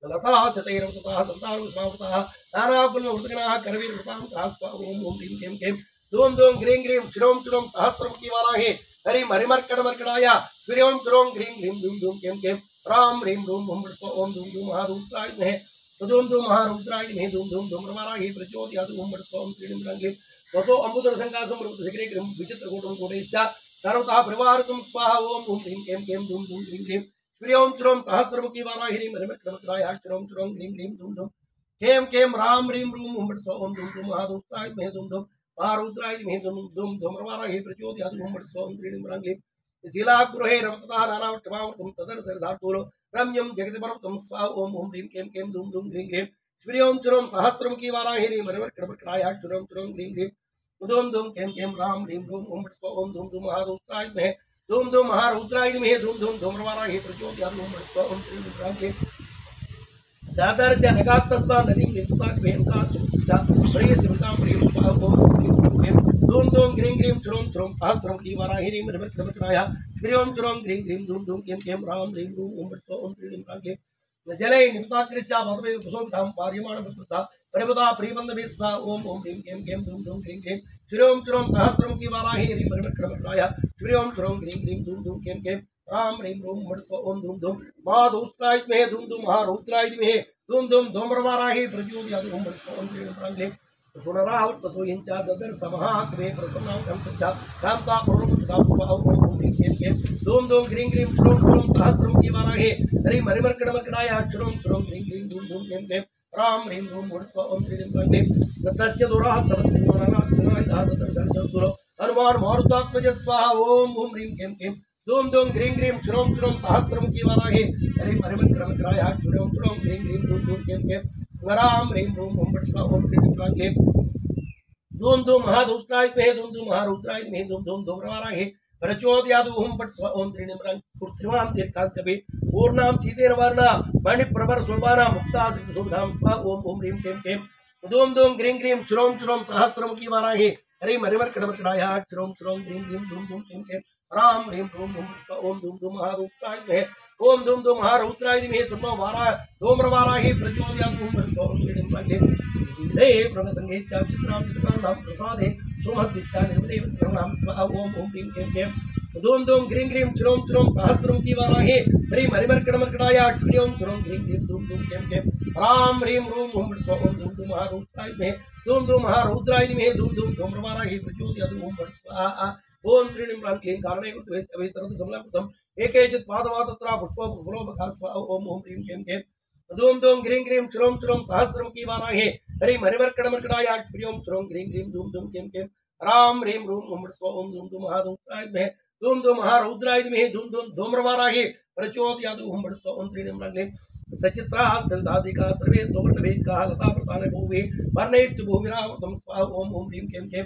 लता शतैरवृताः सन्तानुस्मावृताः नानाकुलवृतगणाः करवीरवृतां ताः स्वा ओम ओम ह्रीं क्लीं क्लीं धूम धूम ग्रीं ग्रीं क्षुरों क्षुरों सहस्रमुखी वाराहे हरि मरिमर्कटमर्कटाय श्रीओं क्षुरों ग्रीं ग्रीं धूम धूम क्लीं क्लीं राम ह्रीं रूम ओम पट स्वा ओम धूम धूम महारुद्राय विद्महे धूम धूम महारुद्राय धीमहि धूम धूम धूम्रवाराहि प्रचोदयात् ओम पट स्वा ओम त्रीणीं रांगे ततो अम्बुदर संकासं रूपशिखरे ग्रीं विचित्रकूटं कोटैश्च सर्वतः परिवारकं स्वाहा ओम ओम ह्रीं क्लीं क्लीं धूम धूम ग्रीं ग्रीं श्रीओं क्षुरों सहस्रमुखी वाराहि मरिमर्कटमर्कटाय क्षुरों क्षुरों ग्रीं ग्रीं धूम धूम केम केम राम ह्रीं रूम ओम पट स्वा ओम धूम धूम महारुद्राय विद्महे धूम धूम महारुद्राय धीमहि धूम धूम धूम्रवाराहि प्रचोदयात् ओम पट स्वा ओम त्रीणीं रांगे शिलागृहे रमततः नानावक्षमावृतं तदर्शरसातूलो रम्यं जगतिपर्वतं स्वा ओम ओम ह्रीं क्लीं क्लीं धूम धूम ग्रीं ग्रीं श्रीओं क्षुरों सहस्रमुखी वाराहि मरिमर्कटमर्कटाय क्षुरों क्षुरों ग्रीं ग्रीं धूम धूम केम केम राम ह्रीं रूम ओम पट स्वा ओम धूम धूम महारुद्राय विद्महे धूम धूम महारुद्राय धीमहि धूम धूम धूम्रवाराहि प्रचोदयात् ओम पट स्वा ओम त्रीणीं रांगे दादर नगात्तस्ता नदीं निर्मुक्ता प्रियस्मृतां प्रियं धूम धूम ग्रीं ग्रीं क्षुरों क्षुरों सहस्रमुखी वाराहि मरिमर्कटमर्कटाय श्रीओं क्षुरों ग्रीं ग्रीं धूम धूम कें कें राम ह्रीं रूम ओम पट स्वा ओम त्रीणीं रांगे जले निपताकृष्टा पदवे कुसुमितां पार्यमाणवृत्ता परिपदा प्रियबन्धवे स्वा ओम ओम ह्रीं कें कें धूम धूम ग्रीं ग्रीं श्रीओं क्षुरों सहस्रमुखी वाराहि मरिमर्कटमर्कटाय श्रीओं क्षुरों ग्रीं ग्रीं धूम धूम कें कें राम ह्रीं रूम ओम पट स्वा ओम धूम धूम महादुष्टाय विद्महे धूम धूम महारुद्राय धीमहि धूम धूम धूम्रवाराहि प्रचोदयात् ओम पट स्वा ओम त्रीणीं रांगे पुनरावर्ततो यञ्च ददर समहाग्रे प्रसन्नां कंसच्च कान्ता पूर्वस्तां स्वा ओम ओम ह्रीं क्लीं क्लीं धूम धूम ग्रीं ग्रीं क्षुरों क्षुरों सहस्रमुखी वाराहि हरि मरिमर्कटमर्कटाय क्षुरों क्षुरों ग्रीं ग्रीं धूम धूम क्लीं क्लीं राम ह्रीं रूम ओम पट स्वा ओम त्रीणीं रांगे तस्य दुराः सर्वत्र हनुमान मारुतात्मज स्वाहा ओम ओम ह्रीं क्लीं क्लीं धूम धूम ग्रीं ग्रीं क्षुरों क्षुरों सहस्रमुखी वाराहि हरि मरिमर्कटमर्कटाय क्षुरों क्षुरों ग्रीं ग्रीं धूम धूम क्लीं क्लीं राम ह्रीं रूम ओम पट स्वा ओम त्रीणीं रांगे धूम धूम महादुष्टाय विद्महे धूम धूम महारुद्राय धीमहि धूम धूम धूम्रवाराहि प्रचोदयात् ओम पट स्वा ओम त्रीणीं रांगे कृत्रिमां दीर्घान्तपि पूर्णां सीतेर्वर्णा मणिप्रभर शोभाना मुक्ता सुधां स्वा ओम ओम ह्रीं क्लीं क्लीं धूम धूम ग्रीं ग्रीं क्षुरों क्षुरों सहस्रमुखी वाराहि हरि मरिमर्कटमर्कटाय क्षुरों क्षुरों ग्रीं ग्रीं धूम धूम क्लीं क्लीं राम ह्रीं रूम ओम पट स्वा ओम धूम धूम महारुद्राय विद्महे ओम धूम धूम महारुद्राय धीमहि धूम्रवाराहि प्रचोदयात् ओम पट स्वा ओम त्रीणीं रांगे दे प्रभसंगे चित्रां चित्रकाराणां प्रसादे सुमद्विष्टा निर्मदेव सर्वनां स्वा ओम ओम ह्रीं क्लीं क्लीं धूम धूम ग्रीं ग्रीं क्षुरों क्षुरों सहस्रमुखी वाराहि हरि मरिमर्कटमर्कटाय क्षुरों क्षुरों ग्रीं ग्रीं धूम धूम क्लीं क्लीं राम ह्रीं रूम ओम पट स्वा ओम धूम धूम महारुद्राय विद्महे धूम धूम महारुद्राय धीमहि धूम धूम धूम्रवाराहि प्रचोदयात् ओम पट स्वाहा ओम त्रीणीं रांगे कारणे वै सर्वत समलकृतम् एकेचित् पादवातत्रा पुष्पोपफुलोपखा स्वाहा ओम ओम ह्रीं क्लीं क्लीं धूम धूम ग्रीं ग्रीं क्षुरों क्षुरों सहस्रमुखी वाराहि हरि मरिमर्कटमर्कटाय क्षुरों क्षुरों ग्रीं ग्रीं धूम धूम क्लीं क्लीं राम ह्रीं रूम ओम पट स्वा ओम धूम धूम महारुद्राय विद्महे धूम धूम महारुद्राय धीमहि धूम धूम धूम्रवाराहि प्रचोदयात् ओम पट स्वा ओम त्रीणीं रांगे सचित्राः सरिताधिकाः सर्वे सुवर्णभेदिकाः लता प्रधाने भूमि वर्णैश्च भूमिरावृतं स्वाहा ओम ओम ह्रीं क्लीं क्लीं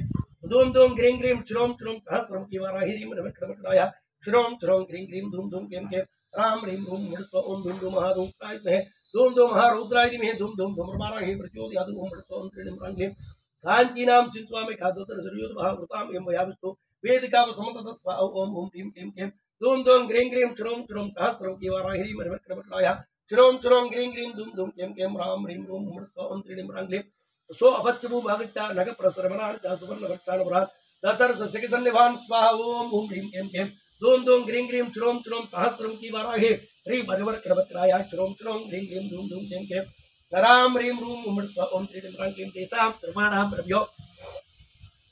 धूम धूम ग्रीं ग्रीं क्षुरों क्षुरों सहस्रमुखी वाराहि मरिमर्कटमर्कटाय क्षुरों क्षुरों ग्रीं ग्रीं धूम धूम क्लीं क्लीं राम ह्रीं रूम ओम पट स्वा ओम धूम धूम महारुद्राय विद्महे धूम धूम महारुद्राय धीमहि धूम धूम धूम्रवाराहि प्रचोदयात् ओम पट स्वा ओम त्रीणीं रांगे काञ्चीनां चिन्त्वामि खादतर सूर्योदभावृतां यं वयाविष्टो वेदिकां समन्ततः स्वाहा ओम ओम ह्रीं क्लीं क्लीं धूम धूम ग्रीं ग्रीं क्षुरों क्षुरों सहस्रमुखी वाराहि मरिमर्कटमर्कटाय क्षुरों क्षुरों ग्रीं ग्रीं धूम धूम क्लीं क्लीं राम ह्रीं रूम ओम पट स्वा ओम त्रीणीं रांगे सो अपत्यभू भागच्च नग प्रसरमणानि च सुवर्णभक्षान् व्रहात् ददर्श सखिसन्निभान् स्वाहा ओम ओम ह्रीं क्लीं क्लीं धूम धूम ग्रीं ग्रीं क्षुरों क्षुरों सहस्रमुखी वाराहि हरि मरिमर्कटमर्कटाय क्षुरों क्षुरों ग्रीं ग्रीं धूम धूम क्लीं क्लीं राम ह्रीं रूम ओम पट स्वा ओम त्रीणीं रांगे तेषां प्रमाणां प्रभ्यो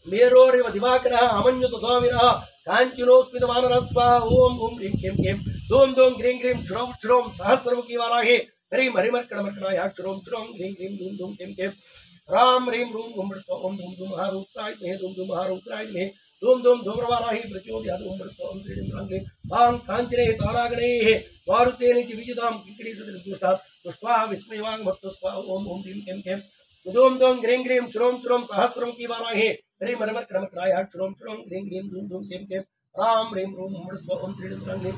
मेरोरिव दिवाकरः अमन्युत स्वामिनः काञ्चनोस्मितवानरः स्वाहा ओम ओम ह्रीं क्लीं क्लीं धूम धूम ग्रीं ग्रीं क्षुरों क्षुरों सहस्रमुखी वाराहि हरि मरिमर्कटमर्कटाय क्षुरों क्षुरों ग्रीं ग्रीं धूम धूम क्लीं क्लीं राम ह्रीं रूम ओम पट स्वा ओम धूम धूम महारुद्राय विद्महे धूम धूम महारुद्राय धीमहि धूम धूम धूम्रवाराहि प्रचोदयात् ओम पट स्वा ओम त्रीणीं रांगे वां काञ्चने तारागणैः मारुतेन च विजितां किङ्करीसदृष्टात् पुष्पा विस्मयवां भक्तो स्वाहा ओम ओम ह्रीं क्लीं क्लीं धूम धूम ग्रीं ग्रीं क्षुरों क्षुरों सहस्रमुखी वाराहि हरि मरिमर्कटमर्कटाय क्षुरों क्षुरों ग्रीं ग्रीं धूम धूम क्लीं क्लीं राम ह्रीं रूम ओम पट स्वा ओम त्रीणीं रांगे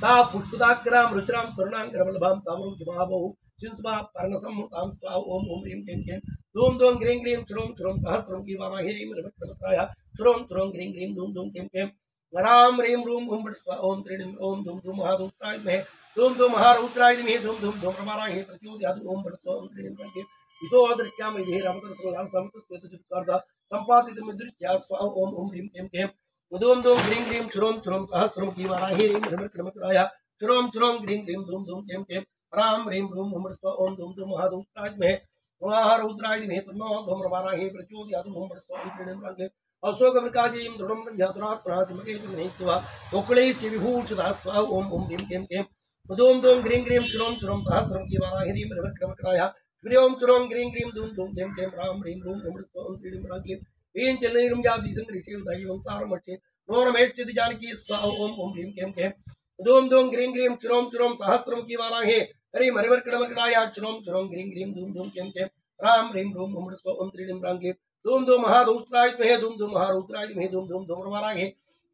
सा पुष्पदाग्रां रुचिरां करुणाङ्करवल्लभां ताम्रं हिमावहु चिन्त्वा पर्णसम्मुतां स्वाहा ओम ओम ह्रीं क्लीं क्लीं धूम धूम ग्रीं ग्रीं क्षुरों क्षुरों सहस्रमुखी वाराहि हरि मरिमर्कटमर्कटाय श्रोम श्रोम ग्रीं ग्रीं धूम धूम केम केम राम ह्रीं रूम ओम बट स्वा ओम त्रिणिम ओम धूम धूम महादुष्टाय विद्महे धूम धूम महारुद्राय धीमहि धूम धूम धूम्रमाणाय प्रचोदयात् ओम बट स्वा ओम त्रिणिम केम इतो दृश्याम विधि रामतरसंगाल समतस्तेतुचित्कार्ता संपादितमिदृश्या स्वा ओम ओम ह्रीं केम केम धूम धूम ग्रीं ग्रीं श्रोम श्रोम सहस्रम की वाराहि ह्रीं ह्रीं श्रोम श्रोम ग्रीं ग्रीं धूम धूम केम केम राम ह्रीं रूम ओम बट स्वा ओम धूम धूम महादुष्टाय विद्महे महारुद्राय धीमहि तन्नो धूम्रमाणाय प्रचोदयात् ओम बट स्वा ओम त्रिणिम केम अशोक वृकाजयं दृढं ज्ञातुरात्मनातिमकेतुमेत्वा कोकुलैश्च विभूषितः स्वा ओम ओम ह्रीं केम केम धूम धूम ग्रीं ग्रीं श्रोम श्रोम सहस्रम की वाराहि ह्रीं ह्रीं श्रीओम श्रोम ग्रीं ग्रीं धूम धूम केम केम राम ह्रीं रूम ओम स्वा ओम त्रिणिम केम ह्रीं चलनीरं जाति संगृह्य दैवं सारमक्षे नोरमेष्टिति जानकी स्वा ओम ओम ह्रीं केम केम धूम धूम ग्रीं ग्रीं श्रोम श्रोम सहस्रम की वाराहि ह्रीं मरिवर्कणमर्कणाय श्रोम श्रोम ग्रीं ग्रीं धूम धूम केम केम राम ह्रीं रूम ओम स्वा ओम त्रिणिम केम धूम धूम महादुष्टाय विद्महे धूम धूम महारुद्राय धीमहि धूम धूम धूम्रमाणाय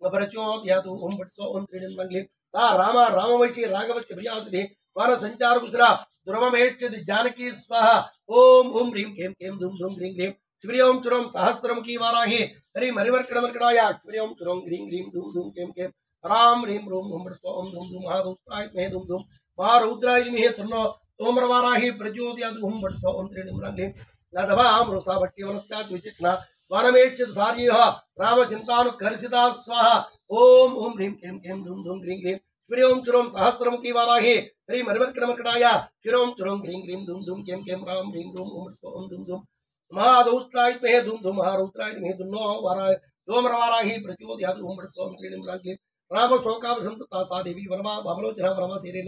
प्रचोदयात् ओम बट स्वा ओम त्रिणिम केम सा राम रामवैषी राघवश्च प्रियासुते वन संचार कुशला दुर्ममेष्टिति जानकी स्वाहा ओम ओम ह्रीं केम केम धूम धूम ग्रीं ग्रीं श्रीओम श्रोम सहस्रम की वाराहि हरि मरिवर्कणमर्कणाय श्रीओम श्रोम ग्रीं ग्रीं धूम धूम केम केम राम ह्रीं रूम ओम बट स्वा ओम धूम धूम महादुष्टाय विद्महे धूम धूम महारुद्राय धीमहि तन्नो धूम्रमाणाय प्रचोदयात् ओम बट स्वा ओम त्रिणिम केम नदभामृषा भट्टिवनश्चाच विचिक्ना वनमेक्षित सार्यः रामचिन्तानुकर्षिता स्वाहा ओम ओम ह्रीं केम केम धूम धूम ग्रीं ग्रीं श्रीओम श्रोम सहस्रम की वाराहि हरि मरिवर्कणमर्कणाय श्रीओम श्रोम ग्रीं ग्रीं धूम धूम केम केम राम ह्रीं रूम ओम स्वा ओम धूम धूम महादुष्टाय विद्महे धूम धूम महारुद्राय धीमहि तन्नो वाराहि धूम्रमाणाय प्रचोदयात् ओम बट स्वा ओम त्रिणिम केम राम शोकावसंतता सा देवी वनमा भवलोचना वनमसीरे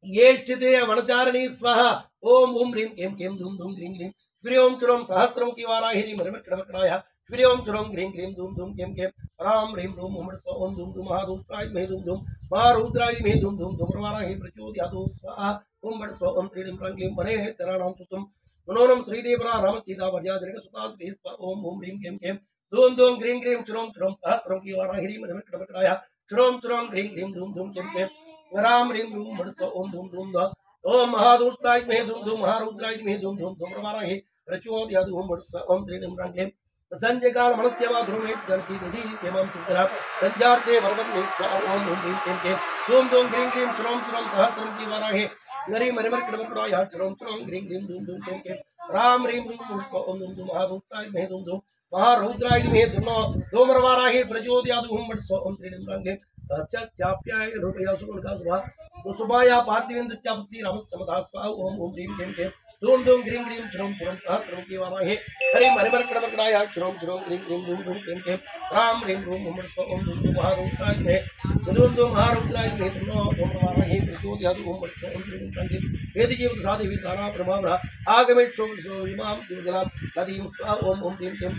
ये स्थिते वनचारिणी स्वाहा ओम ओम ह्रीं केम केम धूम धूम ग्रीं ग्रीं श्रीओम श्रोम सहस्रम की वाराहि ह्रीं मरिवर्कणमर्कणाय श्रीओम श्रोम ग्रीं ग्रीं धूम धूम केम केम राम ह्रीं रूम ओम स्वा ओम धूम धूम महादुष्टाय विद्महे धूम धूम महारुद्राय धीमहि धूम धूम धूम्रमाणाय प्रचोदयात् स्वाहा ओम बट स्वा ओम त्रिणिम केम वने चराणां सुतं मनोरम श्रीदेवरा रामसीता वर्याजनक सुतास्ते स्वा ओम ओम ह्रीं केम केम धूम धूम ग्रीं ग्रीं श्रोम श्रोम सहस्रम की वाराहि ह्रीं मरिवर्कणमर्कणाय श्रोम श्रोम ग्रीं ग्रीं धूम धूम केम केम राम ह्रीं रूम ओम स्वा ओम धूम धूम ओम महादुष्टाय विद्महे धूम धूम महारुद्राय धीमहि धूम धूम धूम्रमाणाय प्रचोदयात् ओम बट स्वा ओम त्रिणिम केम संजय काल मनस्त्यवा ध्रुवेट जलसी निधि सेवम सिद्धरा संजाते वरवन्ने स्वा ओम ओम ह्रीं केम केम धूम धूम ग्रीं ग्रीं श्रोम श्रोम सहस्रम की वाराहि नरी मरिवर्कणमर्कणाय श्रोम श्रोम ग्रीं ग्रीं धूम धूम केम केम राम ह्रीं रूम ओम स्वा ओम धूम धूम महादुष्टाय विद्महे धूम धूम महारुद्राय धीमहि तन्नो धूम्रमाणाय प्रचोदयात् ओम बट स्वा ओम त्रिणिम केम तस्याप्याय रूपया सुमनका सुभा सुभाया पार्थिवेन्द्रस्यापत्ति रामस्समधा स्वा ओम ओम ह्रीं केम केम धूम धूम ग्रीं ग्रीं श्रोम श्रोम सहस्रम की वाराहि हरि मरिवर्कणमर्कणाय श्रोम श्रोम ग्रीं ग्रीं धूम धूम केम केम राम ह्रीं रूम ओम स्वा ओम धूम धूम महारुद्राय धीमहि धूम धूम महारुद्राय धीमहि तन्नो धूम्रमाणाय प्रचोदयात् ओम बट स्वा ओम त्रिणिम केम वेद जीवत सादेवी सारा प्रभावः आगमेत् शोभिमां शिवजलां नदीं स्वा ओम ओम ह्रीं केम